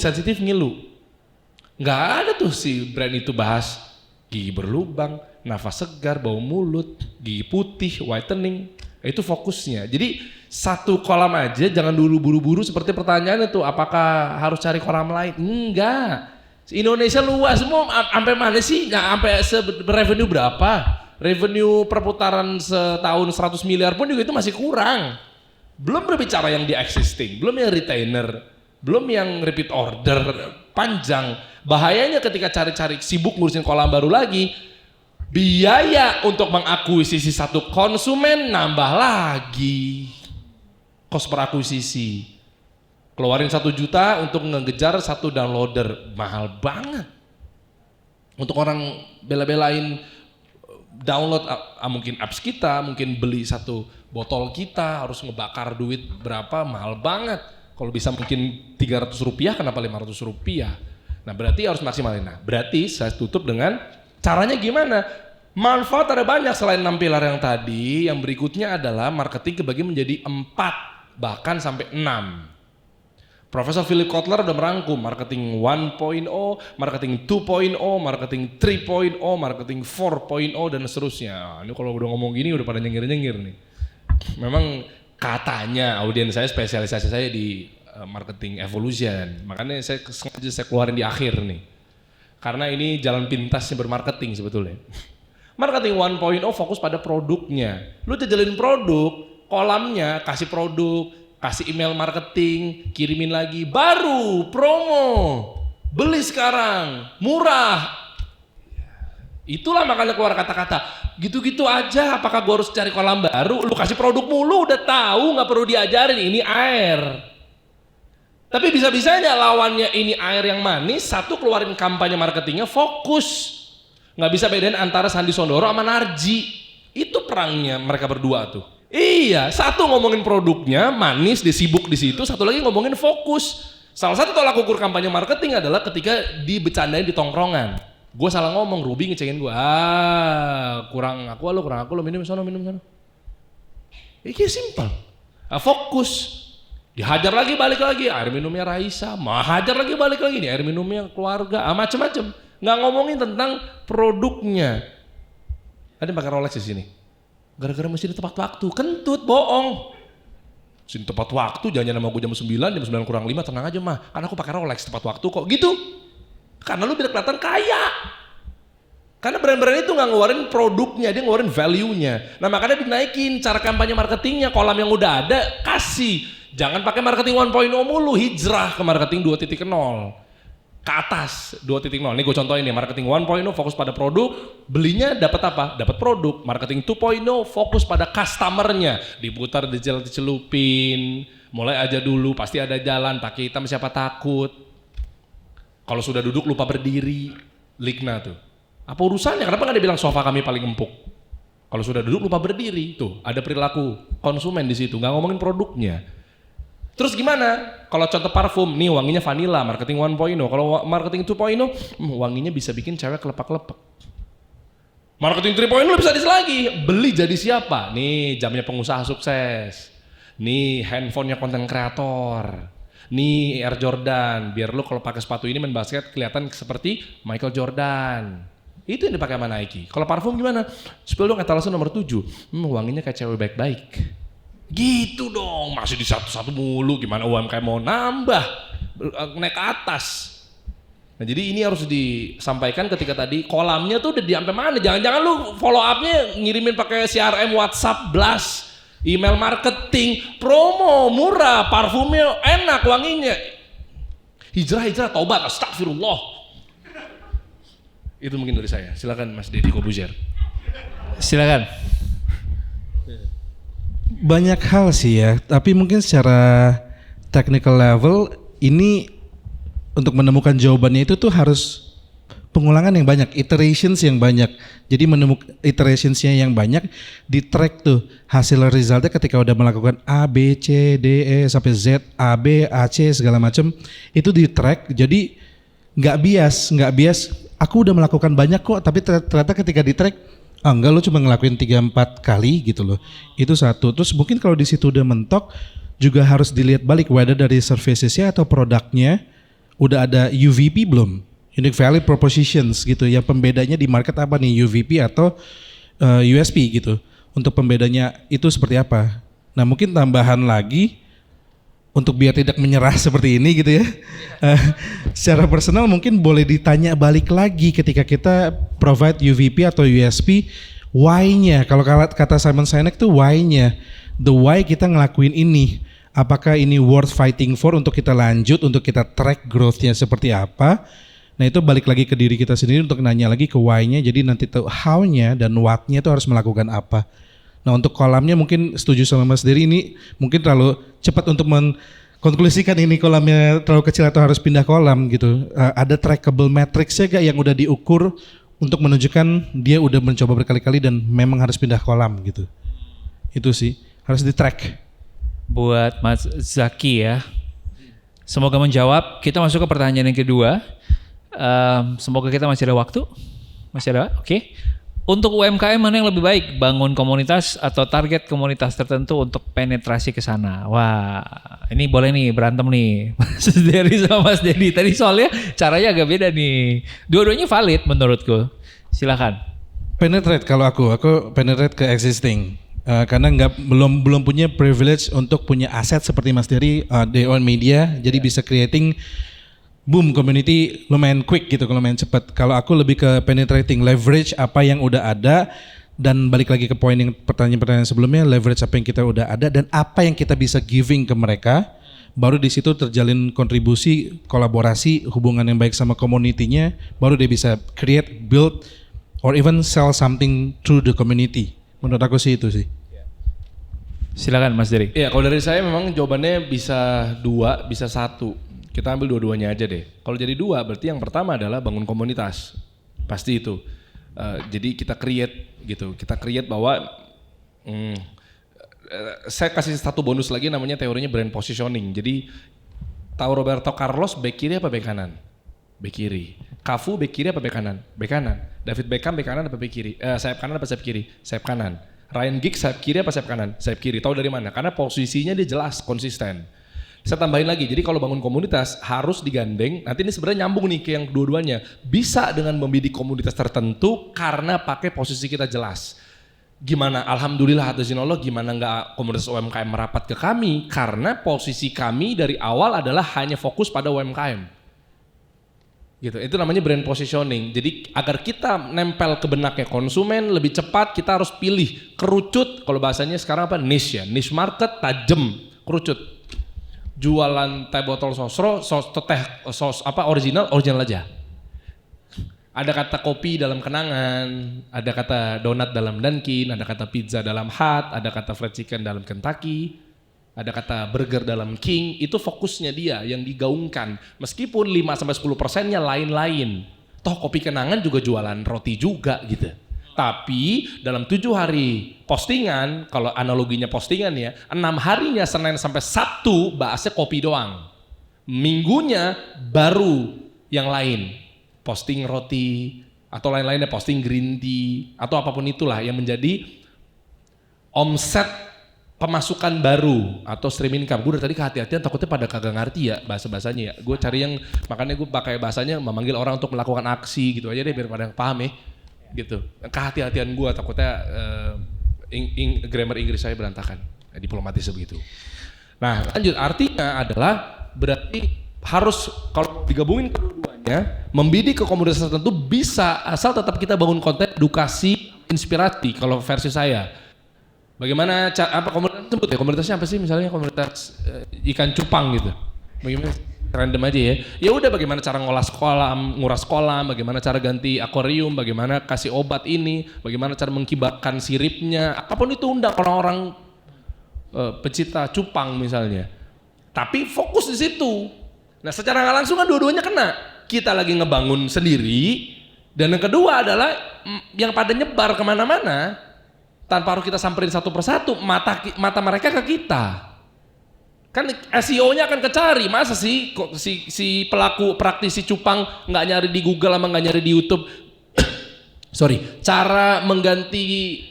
Speaker 2: Nggak ada tuh si brand itu bahas gigi berlubang, nafas segar, bau mulut, gigi putih, whitening. Itu fokusnya. Jadi satu kolam aja, jangan dulu buru-buru seperti pertanyaannya tuh, apakah harus cari kolam lain? Enggak. Indonesia luas semua, sampai mana sih? Nah, sampai revenue berapa? Revenue perputaran setahun 100 miliar pun juga itu masih kurang. Belum berbicara yang di existing, belum yang retainer, belum yang repeat order panjang. Bahayanya ketika cari-cari sibuk ngurusin kolam baru lagi, biaya untuk mengakuisisi satu konsumen nambah lagi. Cost per akuisisi. Keluarin 1 juta untuk ngejar 1 downloader, mahal banget. Untuk orang bela-belain download mungkin apps kita, mungkin beli 1 botol kita harus ngebakar duit berapa, mahal banget. Kalau bisa mungkin 300 rupiah, kenapa 500 rupiah? Nah berarti harus maksimalin. Nah berarti saya tutup dengan caranya gimana? Manfaat ada banyak selain 6 pilar yang tadi. Yang berikutnya adalah marketing kebagi menjadi 4, bahkan sampai 6. Profesor Philip Kotler udah merangkum marketing 1.0, marketing 2.0, marketing 3.0, marketing 4.0 dan seterusnya. Ini kalau udah ngomong gini udah pada nyengir-nyengir nih. Memang katanya audiens saya spesialisasi saya di marketing evolution. Makanya sengaja saya keluarin di akhir nih. Karena ini jalan pintasnya bermarketing sebetulnya. Marketing 1.0 fokus pada produknya. Lu jajalin produk, kolamnya kasih produk, kasih email marketing, kirimin lagi, baru promo, beli sekarang, murah. Itulah makanya keluar kata-kata, gitu-gitu aja apakah gue harus cari kolam baru, lu kasih produk mulu udah tahu nggak perlu diajarin, ini air. Tapi bisa-bisanya lawannya ini air yang manis, satu keluarin kampanye marketingnya fokus. Nggak bisa bedain antara Sandi Sondoro sama Narji, itu perangnya mereka berdua tuh. Iya, satu ngomongin produknya manis, dia sibuk di situ, satu lagi ngomongin fokus. Salah satu tolak ukur kampanye marketing adalah ketika dibecandain di tongkrongan. Gue salah ngomong, Ruby ngecengin gue, kurang aku lo minum sana. Ini simpel, fokus. Dihajar lagi balik lagi, air minumnya Raisa, hajar lagi balik lagi nih air minumnya keluarga, macem-macem. Nggak ngomongin tentang produknya. Ada yang pakai Rolex di sini. Gara-gara mesti di tepat waktu, kentut, bohong. Sini tepat waktu, jangan sama gue jam 9 kurang 5, tenang aja mah. Karena aku pakai Rolex tepat waktu kok, gitu. Karena lu biar kelihatan kaya. Karena brand-brand itu nggak ngeluarin produknya, dia ngeluarin value-nya. Nah makanya dinaikin cara kampanye marketingnya, kolam yang udah ada, kasih. Jangan pakai marketing 1.0 mulu, hijrah ke marketing 2.0. Ke atas 2.0. Nih gue contohin nih, marketing 1.0 fokus pada produk, belinya dapat apa? Dapat produk. Marketing 2.0 fokus pada customernya, diputar, dicelupin, mulai aja dulu, pasti ada jalan, pakai hitam siapa takut. Kalau sudah duduk lupa berdiri, Ligna tuh. Apa urusannya? Kenapa nggak dibilang sofa kami paling empuk? Kalau sudah duduk lupa berdiri, tuh ada perilaku konsumen di situ, nggak ngomongin produknya. Terus gimana? Kalau contoh parfum, nih wanginya vanilla, marketing 1.0. Kalau marketing 2.0, wanginya bisa bikin cewek kelepak-kelepak. Marketing 3.0 bisa dis lagi, beli jadi siapa? Nih jamnya pengusaha sukses. Nih handphonenya konten kreator. Nih Air Jordan, biar lu kalau pakai sepatu ini main basket kelihatan seperti Michael Jordan. Itu yang dipakai sama Nike. Kalau parfum gimana? Spill dong etalase nomor 7. Wanginya kayak cewek baik-baik. Gitu dong, masih di satu-satu mulu, gimana UMKM mau nambah, naik ke atas. Nah jadi ini harus disampaikan ketika tadi kolamnya tuh udah sampai mana, jangan-jangan lu follow up-nya ngirimin pakai CRM, WhatsApp, blast, email marketing, promo, murah, parfumnya enak wanginya. Hijrah, taubat, astagfirullah. Itu mungkin dari saya, silakan Mas Deddy Kobuzier.
Speaker 3: Silakan.
Speaker 1: Banyak hal sih ya, tapi mungkin secara technical level ini untuk menemukan jawabannya itu tuh harus pengulangan yang banyak, iterations yang banyak. Jadi menemukan iterationsnya yang banyak, di track tuh hasil resultnya ketika udah melakukan A, B, C, D, E sampai Z, A, B, A, C segala macam itu di track. Jadi nggak bias. Aku udah melakukan banyak kok, tapi ternyata ketika di track enggak, lo cuma ngelakuin 3-4 kali gitu loh. Itu satu. Terus mungkin kalau di situ udah mentok juga harus dilihat balik whether dari servicesnya atau produknya udah ada UVP belum, unique value propositions gitu. Yang pembedanya di market apa nih, UVP atau USP gitu. Untuk pembedanya itu seperti apa. Nah mungkin tambahan lagi untuk biar tidak menyerah seperti ini gitu ya. Secara personal mungkin boleh ditanya balik lagi ketika kita provide UVP atau USP, why-nya. Kalau kata Simon Sinek tuh why-nya. the why kita ngelakuin ini. Apakah ini worth fighting for untuk kita lanjut, untuk kita track growth-nya seperti apa. Nah itu balik lagi ke diri kita sendiri untuk nanya lagi ke why-nya. Jadi nanti tahu how-nya dan what-nya itu harus melakukan apa. Nah untuk kolamnya mungkin setuju sama Mas Dery, ini mungkin terlalu cepat untuk mengkonklusikan ini kolamnya terlalu kecil atau harus pindah kolam gitu. Ada trackable metrics-nya gak yang udah diukur untuk menunjukkan dia udah mencoba berkali-kali dan memang harus pindah kolam gitu. Itu sih, harus di-track.
Speaker 3: Buat Mas Zaki ya, semoga menjawab. Kita masuk ke pertanyaan yang kedua. Semoga kita masih ada waktu. Masih ada, oke. Untuk UMKM mana yang lebih baik? Bangun komunitas atau target komunitas tertentu untuk penetrasi ke sana? Wah, ini boleh nih berantem nih Mas Dery sama Mas Dedi. Tadi soalnya caranya agak beda nih. Dua-duanya valid menurutku. Silakan.
Speaker 1: Penetrate kalau aku penetrate ke existing. Karena belum punya privilege untuk punya aset seperti Mas Dery, they own media, jadi bisa creating boom community lumayan quick gitu, lumayan cepat. Kalau aku lebih ke penetrating, leverage apa yang udah ada, dan balik lagi ke poin yang pertanyaan sebelumnya, leverage apa yang kita udah ada dan apa yang kita bisa giving ke mereka, baru di situ terjalin kontribusi, kolaborasi, hubungan yang baik sama community-nya, baru dia bisa create, build, or even sell something through the community. Menurut aku sih itu sih.
Speaker 3: Silakan Mas Dery.
Speaker 2: Iya, kalau dari saya memang jawabannya bisa 2, bisa 1. Kita ambil dua-duanya aja deh. Kalau jadi 2 berarti yang pertama adalah bangun komunitas. Pasti itu. Jadi kita create gitu. Kita create bahwa saya kasih satu bonus lagi namanya teorinya brand positioning. Jadi tahu Roberto Carlos back kiri apa back kanan? Back kiri. Cafu back kiri apa back kanan? Back kanan. David Beckham back kanan apa back kiri? Sayap kanan apa sayap kiri? Sayap kanan. Ryan Giggs sayap kiri apa sayap kanan? Sayap kiri. Tahu dari mana? Karena posisinya dia jelas, konsisten. Saya tambahin lagi, jadi kalau bangun komunitas harus digandeng, nanti ini sebenarnya nyambung nih ke yang kedua-duanya. Bisa dengan membidik komunitas tertentu karena pakai posisi kita jelas. Gimana? Alhamdulillah atas izin Allah, gimana nggak komunitas UMKM merapat ke kami? Karena posisi kami dari awal adalah hanya fokus pada UMKM. Gitu. Itu namanya brand positioning. Jadi agar kita nempel ke benaknya konsumen lebih cepat, kita harus pilih kerucut. Kalau bahasanya sekarang apa? Niche ya. Niche market, tajam, kerucut. Jualan teh botol sosro, sos apa original aja. Ada kata kopi dalam Kenangan, ada kata donat dalam Dunkin, ada kata pizza dalam Hut, ada kata fried chicken dalam Kentucky, ada kata burger dalam King. Itu fokusnya dia yang digaungkan. Meskipun 5-10%-nya lain-lain. Toh kopi Kenangan juga jualan roti juga gitu. Tapi dalam 7 hari postingan, kalau analoginya postingan ya, 6 harinya Senin sampai Sabtu bahasnya kopi doang. Minggunya baru yang lain. Posting roti atau lain-lainnya, posting green tea atau apapun itulah yang menjadi omset pemasukan baru atau stream income. Gue dari tadi kehati-hatian takutnya pada kagak ngerti ya bahasa-bahasanya ya. Gue cari yang, makanya gue pakai bahasanya memanggil orang untuk melakukan aksi gitu aja deh biar pada paham ya. Gitu. Kehati-hatian gue takutnya grammar Inggris saya berantakan. Diplomatis begitu. Nah, lanjut, artinya adalah berarti harus kalau digabungin keduanya, membidik ke komunitas tertentu bisa asal tetap kita bangun konten edukasi, inspirasi kalau versi saya. Bagaimana apa komunitas sebut ya? Komunitasnya apa sih? Misalnya komunitas ikan cupang gitu. Bagaimana? Random aja ya. Ya udah bagaimana cara nguras kolam, bagaimana cara ganti akuarium, bagaimana kasih obat ini, bagaimana cara mengkibarkan siripnya, apapun itu undang orang-orang pecinta cupang misalnya. Tapi fokus di situ. Nah, secara nggak langsung kan dua-duanya kena. Kita lagi ngebangun sendiri, dan yang kedua adalah yang pada nyebar kemana-mana tanpa harus kita samperin satu persatu, mata mereka ke kita. Kan SEO-nya akan kecari, masa sih si pelaku praktisi cupang nggak nyari di Google sama nggak nyari di YouTube. Sorry, cara mengganti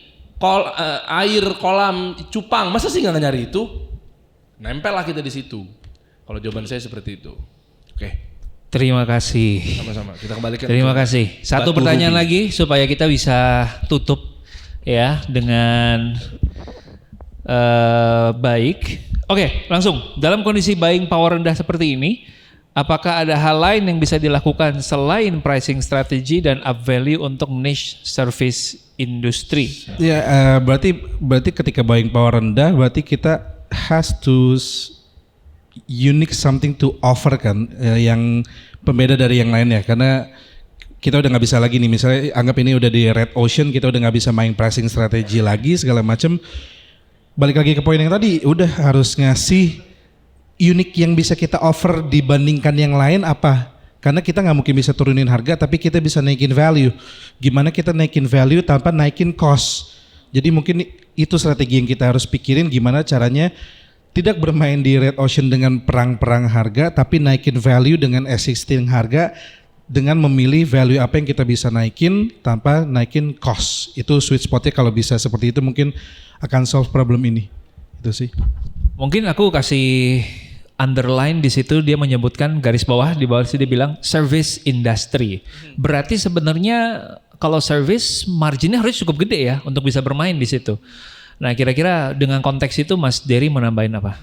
Speaker 2: air kolam cupang, masa sih nggak nyari itu? Nempel lah kita di situ. Kalau jawaban saya seperti itu. Oke.
Speaker 3: Terima kasih.
Speaker 2: Sama-sama. Kita kembalikan.
Speaker 3: Terima kasih. Satu pertanyaan lagi supaya kita bisa tutup ya dengan baik. Oke, langsung. Dalam kondisi buying power rendah seperti ini, apakah ada hal lain yang bisa dilakukan selain pricing strategy dan up value untuk niche service industry?
Speaker 1: Ya, berarti ketika buying power rendah, berarti kita has to unique something to offer kan, yang pembeda dari yang lainnya. Karena kita udah nggak bisa lagi nih, misalnya anggap ini udah di red ocean, kita udah nggak bisa main pricing strategi lagi segala macam. Balik lagi ke poin yang tadi, udah harus ngasih unik yang bisa kita offer dibandingkan yang lain apa? Karena kita nggak mungkin bisa turunin harga, tapi kita bisa naikin value. Gimana kita naikin value tanpa naikin cost? Jadi mungkin itu strategi yang kita harus pikirin, gimana caranya tidak bermain di red ocean dengan perang-perang harga, tapi naikin value dengan existing harga, dengan memilih value apa yang kita bisa naikin tanpa naikin cost. Itu sweet spotnya, kalau bisa seperti itu mungkin akan solve problem ini. Itu sih.
Speaker 3: Mungkin aku kasih underline di situ, dia menyebutkan garis bawah, di bawah sini dia bilang service industry. Berarti sebenarnya kalau service marginnya harus cukup gede ya untuk bisa bermain di situ. Nah, kira-kira dengan konteks itu Mas Dery menambahin apa?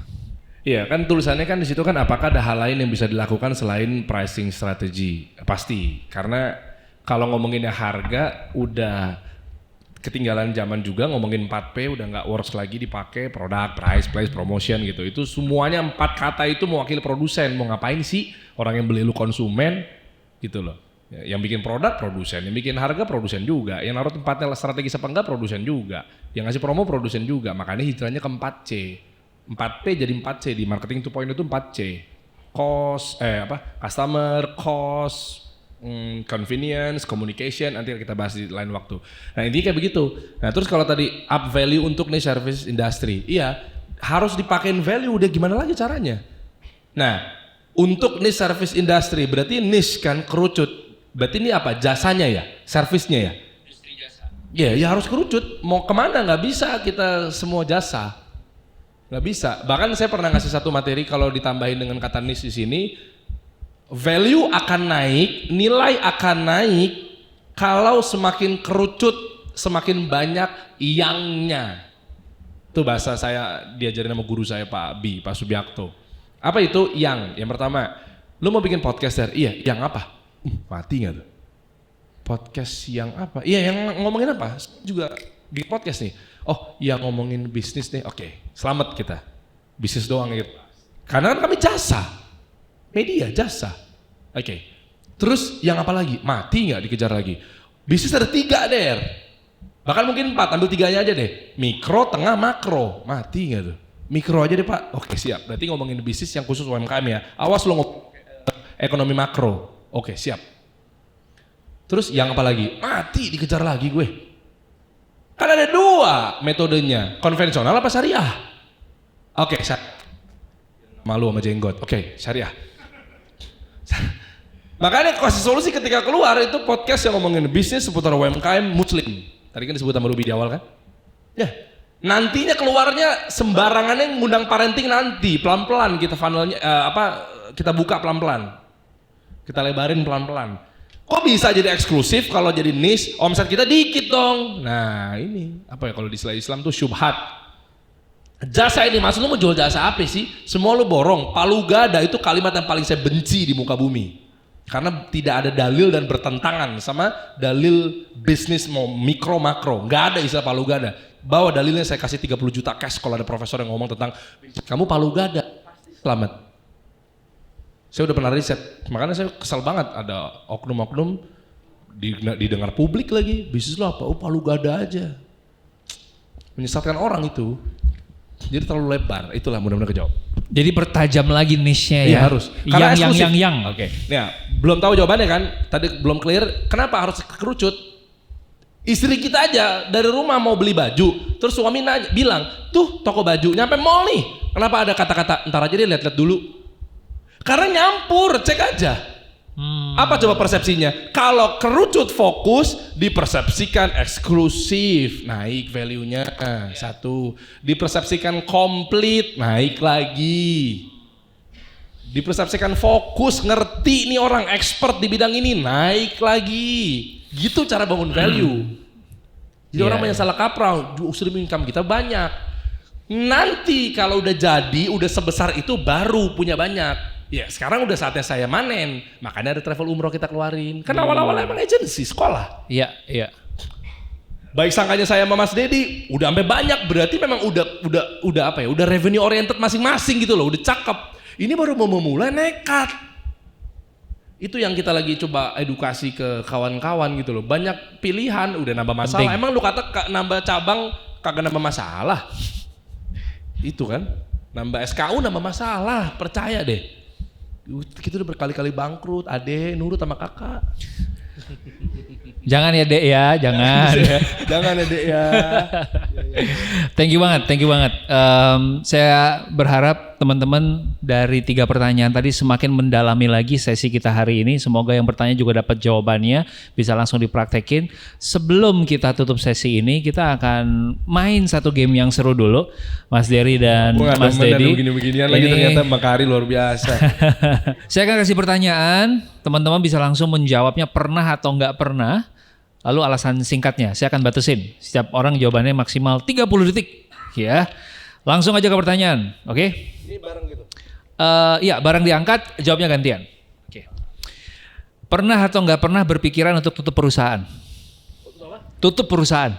Speaker 2: Iya kan tulisannya kan di situ kan, apakah ada hal lain yang bisa dilakukan selain pricing strategy? Pasti, karena kalau ngomonginnya harga udah ketinggalan zaman juga, ngomongin 4P udah nggak works lagi dipakai, produk, price, place, promotion gitu. Itu semuanya 4 kata itu mewakili produsen. Mau ngapain sih orang yang beli lu konsumen gitu loh. Yang bikin produk produsen, yang bikin harga produsen juga, yang naruh tempatnya strategis apa enggak produsen juga, yang ngasih promo produsen juga. Makanya hijrahnya ke 4C. 4P jadi 4C, di marketing 2.0 itu 4C. Customer, cost, convenience, communication, nanti kita bahas di lain waktu. Nah intinya kayak begitu. Nah terus kalau tadi up value untuk nih service industry, iya harus dipakein value, udah gimana lagi caranya. Nah untuk nih service industry berarti niche kan, kerucut. Berarti ini apa? Jasanya ya? Servisnya ya? Industri jasa. Ya harus kerucut. Mau kemana? Nggak bisa kita semua jasa. Nggak bisa. Bahkan saya pernah ngasih satu materi, kalau ditambahin dengan kata niche di sini, value akan naik, nilai akan naik kalau semakin kerucut, semakin banyak yangnya. Itu bahasa saya diajarin sama guru saya Pak Subiakto. Apa itu yang? Yang pertama, lu mau bikin podcaster? Iya, yang apa? Mati nggak tuh? Podcast yang apa? Iya, yang ngomongin apa? Juga bikin podcast nih. Oh, yang ngomongin bisnis nih. Oke, selamat kita. Bisnis doang gitu. Karena kan kami jasa. Media jasa. Oke. Terus yang apa lagi? Mati nggak dikejar lagi? Bisnis ada 3 Der. Bahkan mungkin 4, ambil 3-nya aja deh. Mikro, tengah, makro. Mati nggak tuh? Mikro aja deh Pak. Oke siap. Berarti ngomongin bisnis yang khusus UMKM ya. Awas lo ngomong ekonomi makro. Oke siap. Terus yang apa lagi? Mati dikejar lagi gue. Kan ada 2 metodenya. Konvensional apa syariah? Oke, malu sama jenggot. Oke, syariah. Makanya kasih solusi ketika keluar itu podcast yang ngomongin bisnis seputar UMKM Muslim. Tadi kan disebut sama Ruby di awal kan? Ya. Nantinya keluarnya sembarangannya ngundang parenting nanti, pelan-pelan kita funnelnya kita buka pelan-pelan. Kita lebarin pelan-pelan. Kok bisa jadi eksklusif kalau jadi niche? Omset kita dikit dong. Nah, ini apa ya kalau di istilah Islam tuh syubhat. Jasa ini, maksud lu mau jual jasa apa sih? Semua lu borong. Palu gada itu kalimat yang paling saya benci di muka bumi. Karena tidak ada dalil dan bertentangan sama dalil bisnis mau mikro makro. Nggak ada istilah palu gada. Bawa dalilnya, saya kasih 30 juta cash kalau ada profesor yang ngomong tentang kamu palu gada. Selamat. Saya udah pernah riset. Makanya saya kesal banget ada oknum-oknum didengar publik lagi. Bisnis lo apa? Oh palu gada aja. Menyesatkan orang itu. Jadi terlalu lebar, itulah mudah-mudahan kejawab.
Speaker 3: Jadi pertajam lagi niche-nya
Speaker 2: ya.
Speaker 3: Ya
Speaker 2: Harus. Karena
Speaker 3: yang.
Speaker 2: Oke. Ya, belum tahu jawabannya kan? Tadi belum clear. Kenapa harus kerucut? Istri kita aja dari rumah mau beli baju, terus suami bilang, tuh toko baju, nyampe mall nih. Kenapa ada kata-kata, ntar aja deh lihat-lihat dulu. Karena nyampur, cek aja. Apa coba persepsinya? Kalau kerucut fokus, dipersepsikan eksklusif, naik value-nya. 1. Dipersepsikan komplit, naik lagi. Dipersepsikan fokus, ngerti nih orang expert di bidang ini, naik lagi. Gitu cara bangun value. Jadi orang banyak salah kaprah, stream income kita banyak. Nanti kalau udah jadi, udah sebesar itu baru punya banyak. Ya sekarang udah saatnya saya manen. Makanya ada travel umroh kita keluarin. Kan awal-awal emang agensi sekolah.
Speaker 3: Iya, iya.
Speaker 2: Baik sangkanya saya sama Mas Dedi udah sampai banyak, berarti memang udah apa ya? Udah revenue oriented masing-masing gitu loh, udah cakep. Ini baru mau memulai nekat. Itu yang kita lagi coba edukasi ke kawan-kawan gitu loh. Banyak pilihan, udah nambah masalah.
Speaker 3: Penting.
Speaker 2: Emang lu kata nambah cabang kagak nambah masalah? Itu kan, nambah SKU nambah masalah, percaya deh. Kita udah berkali-kali bangkrut, ade nurut sama kakak.
Speaker 3: Jangan ya Dek ya, jangan.
Speaker 2: Jangan ya Dek ya.
Speaker 3: Thank you banget. Saya berharap teman-teman dari 3 pertanyaan tadi semakin mendalami lagi sesi kita hari ini. Semoga yang bertanya juga dapat jawabannya, bisa langsung dipraktekin. Sebelum kita tutup sesi ini, kita akan main satu game yang seru dulu, Mas Dery dan Mas Dedi.
Speaker 2: Begini-beginian lagi ternyata Mbak Kari luar biasa.
Speaker 3: Saya akan kasih pertanyaan, teman-teman bisa langsung menjawabnya pernah atau nggak pernah. Lalu alasan singkatnya, saya akan batasin. Setiap orang jawabannya maksimal 30 detik. Ya, langsung aja ke pertanyaan, oke?
Speaker 2: Ini bareng gitu?
Speaker 3: Iya, barang diangkat, jawabnya gantian. Oke. Pernah atau nggak pernah berpikiran untuk tutup perusahaan? Tutup perusahaan?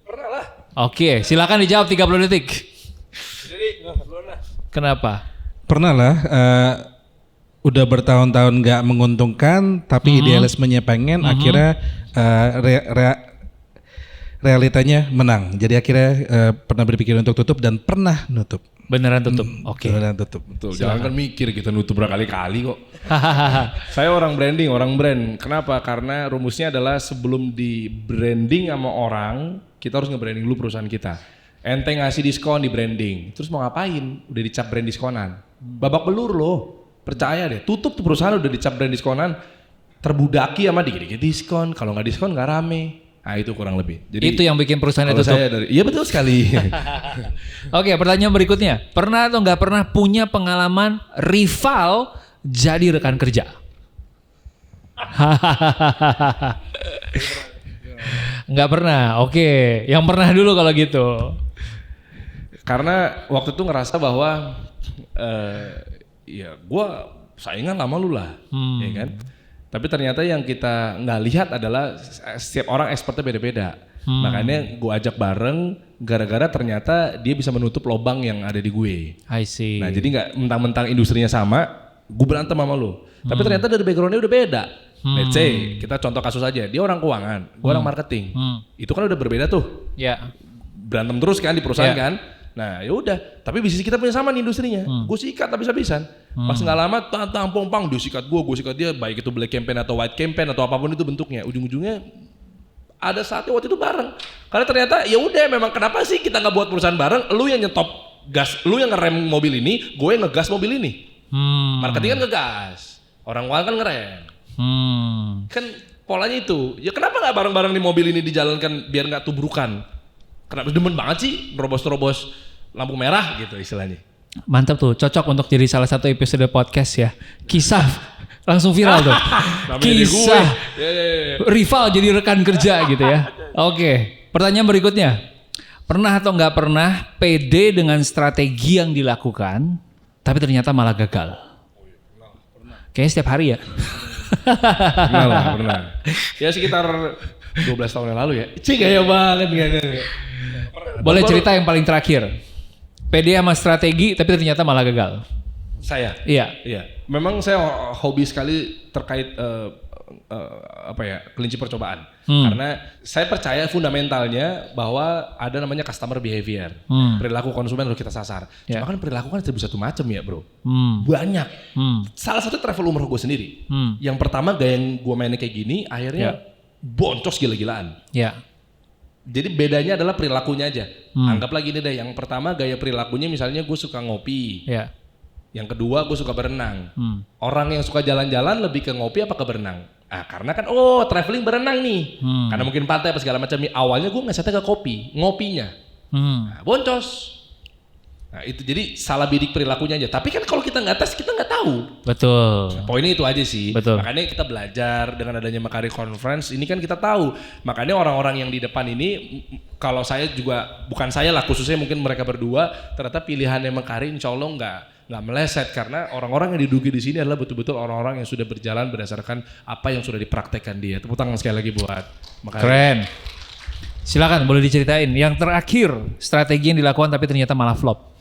Speaker 2: Pernah lah.
Speaker 3: Oke, silakan dijawab 30 detik.
Speaker 2: Jadi pernah.
Speaker 3: Kenapa?
Speaker 1: Pernah lah, udah bertahun-tahun nggak menguntungkan, tapi idealismenya pengen, akhirnya realitanya menang. Jadi akhirnya pernah berpikir untuk tutup dan pernah nutup.
Speaker 3: Beneran tutup? Oke.
Speaker 1: Beneran tutup.
Speaker 2: Betul, jangan kan mikir kita nutup berkali-kali kok. Saya orang branding, orang brand. Kenapa? Karena rumusnya adalah sebelum di branding sama orang, kita harus nge-branding dulu perusahaan kita. Ente ngasih diskon di branding, terus mau ngapain? Udah dicap brand diskonan. Babak belur loh. Percaya deh, tutup tuh perusahaan udah dicap brand diskonan, terbudaki sama dikit-dikit diskon, kalau nggak diskon nggak rame. Nah itu kurang lebih. Jadi
Speaker 3: Itu yang bikin perusahaan itu tutup.
Speaker 2: Iya betul sekali.
Speaker 3: Oke, pertanyaan berikutnya. Pernah atau nggak pernah punya pengalaman rival jadi rekan kerja? Nggak pernah. Oke, yang pernah dulu kalau gitu.
Speaker 2: Karena waktu itu ngerasa bahwa ya gue saingan sama lu lah, ya kan. Tapi ternyata yang kita nggak lihat adalah setiap orang expertnya beda-beda. Makanya gue ajak bareng, gara-gara ternyata dia bisa menutup lubang yang ada di gue.
Speaker 3: I see.
Speaker 2: Nah jadi nggak mentang-mentang industrinya sama, gue berantem sama lu. Tapi ternyata dari backgroundnya udah beda. Let's say kita contoh kasus aja, dia orang keuangan, gue orang marketing. Itu kan udah berbeda tuh.
Speaker 3: Ya.
Speaker 2: Berantem terus kan di perusahaan
Speaker 3: Yeah.
Speaker 2: kan. Nah ya udah, tapi bisnis kita punya sama nih industrinya. Gue sikat habis-habisan. Pas nggak lama, tampang-pang dia sikat gue sikat dia, baik itu black campaign atau white campaign atau apapun itu bentuknya. Ujung-ujungnya ada saatnya waktu itu bareng. Karena ternyata ya udah, memang kenapa sih kita nggak buat perusahaan bareng? Lu yang nyetop gas, lu yang ngerem mobil ini, gue yang ngegas mobil ini. Marketing kan ngegas, orang keuangan kan ngerem. Kan polanya itu. Ya kenapa nggak bareng-bareng di mobil ini dijalankan biar nggak tubrukan? Kenapa demen banget sih nerobos-nerobos lampu merah gitu istilahnya.
Speaker 3: Mantap tuh, cocok untuk jadi salah satu episode podcast ya. Kisah langsung viral tuh. Kisah rival jadi rekan kerja gitu ya. Oke, pertanyaan berikutnya. Pernah atau nggak pernah pede dengan strategi yang dilakukan, tapi ternyata malah gagal? Kayaknya setiap hari ya.
Speaker 2: Pernah. Ya sekitar 12 tahun yang lalu ya. Cik gaya banget gak.
Speaker 3: Boleh cerita yang paling terakhir. Pede sama strategi tapi ternyata malah gagal.
Speaker 2: Saya?
Speaker 3: Iya.
Speaker 2: Memang saya hobi sekali terkait kelinci percobaan. Karena saya percaya fundamentalnya bahwa ada namanya customer behavior. Perilaku konsumen harus kita sasar. Cuma kan perilaku kan bisa satu macam ya bro. Banyak. Salah satu travel umroh gue sendiri. Yang pertama gaya yang gue mainnya kayak gini akhirnya boncos gila-gilaan. Jadi bedanya adalah perilakunya aja. Anggaplah gini deh, yang pertama gaya perilakunya misalnya gue suka ngopi. Yang kedua gue suka berenang. Orang yang suka jalan-jalan lebih ke ngopi apa ke berenang? Karena kan traveling berenang nih. Karena mungkin pantai apa segala macam. Awalnya gue ngesetnya ke kopi, ngopinya. Boncos. Nah itu jadi salah bidik perilakunya aja. Tapi kan kalau kita nggak tes kita nggak tahu.
Speaker 3: Betul.
Speaker 2: Poinnya itu aja sih.
Speaker 3: Betul.
Speaker 2: Makanya kita belajar dengan adanya Makari Conference ini kan kita tahu. Makanya orang-orang yang di depan ini, kalau saya juga bukan saya lah, khususnya mungkin mereka berdua, ternyata pilihannya Makari insya Allah nggak meleset karena orang-orang yang didugi di sini adalah betul-betul orang-orang yang sudah berjalan berdasarkan apa yang sudah dipraktekkan dia. Tepuk tangan sekali lagi buat Mekaari.
Speaker 3: Keren. Silakan boleh diceritain yang terakhir strategi yang dilakukan tapi ternyata malah flop.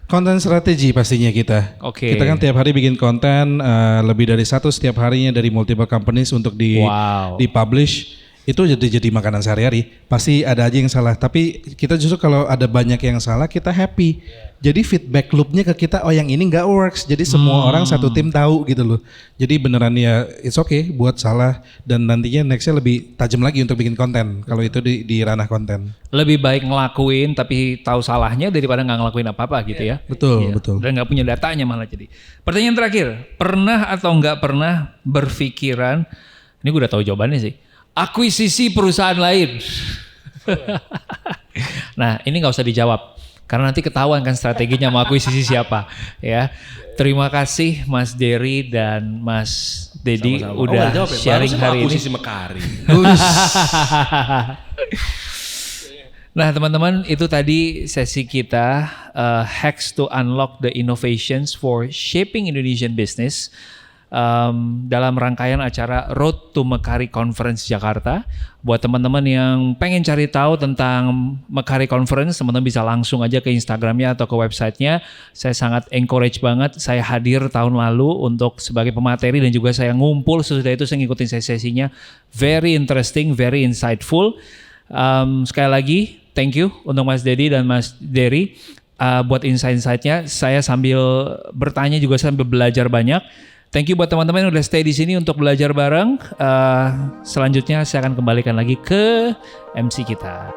Speaker 1: Konten strategi pastinya kita.
Speaker 3: Oke.
Speaker 1: Kita kan tiap hari bikin konten lebih dari satu setiap harinya dari multiple companies untuk dipublish. Itu jadi makanan sehari-hari. Pasti ada aja yang salah. Tapi kita justru kalau ada banyak yang salah kita happy. Jadi feedback loopnya ke kita, oh yang ini nggak works. Jadi semua orang satu tim tahu gitu loh. Jadi beneran ya it's okay buat salah dan nantinya nextnya lebih tajam lagi untuk bikin konten. Kalau itu di ranah konten.
Speaker 3: Lebih baik ngelakuin tapi tahu salahnya daripada nggak ngelakuin apa-apa gitu ya.
Speaker 1: Betul,
Speaker 3: Iya.
Speaker 1: betul.
Speaker 3: Dan nggak punya datanya malah jadi. Pertanyaan terakhir, pernah atau nggak pernah berpikiran, ini gue udah tahu jawabannya sih, akuisisi perusahaan lain? Nah ini nggak usah dijawab. Karena nanti ketahuan kan strateginya mau akuisisi siapa ya. Terima kasih Mas Dery dan Mas Dedi udah sharing hari ini.
Speaker 2: Akuisisi Mekaari.
Speaker 3: Nah teman-teman itu tadi sesi kita Hacks to Unlock the Innovations for Shaping Indonesian Business dalam rangkaian acara Road to Mekaari Conference Jakarta. Buat teman-teman yang pengen cari tahu tentang Mekaari Conference, teman-teman bisa langsung aja ke Instagramnya atau ke websitenya. Saya sangat encourage banget, saya hadir tahun lalu untuk sebagai pemateri dan juga saya ngumpul, sesudah itu saya ngikutin sesi-sesinya. Very interesting, very insightful. Sekali lagi thank you untuk Mas Dedi dan Mas Dery buat insight-insightnya. Saya sambil bertanya juga sambil belajar banyak. Thank you buat teman-teman yang udah stay di sini untuk belajar bareng. Selanjutnya saya akan kembalikan lagi ke MC kita.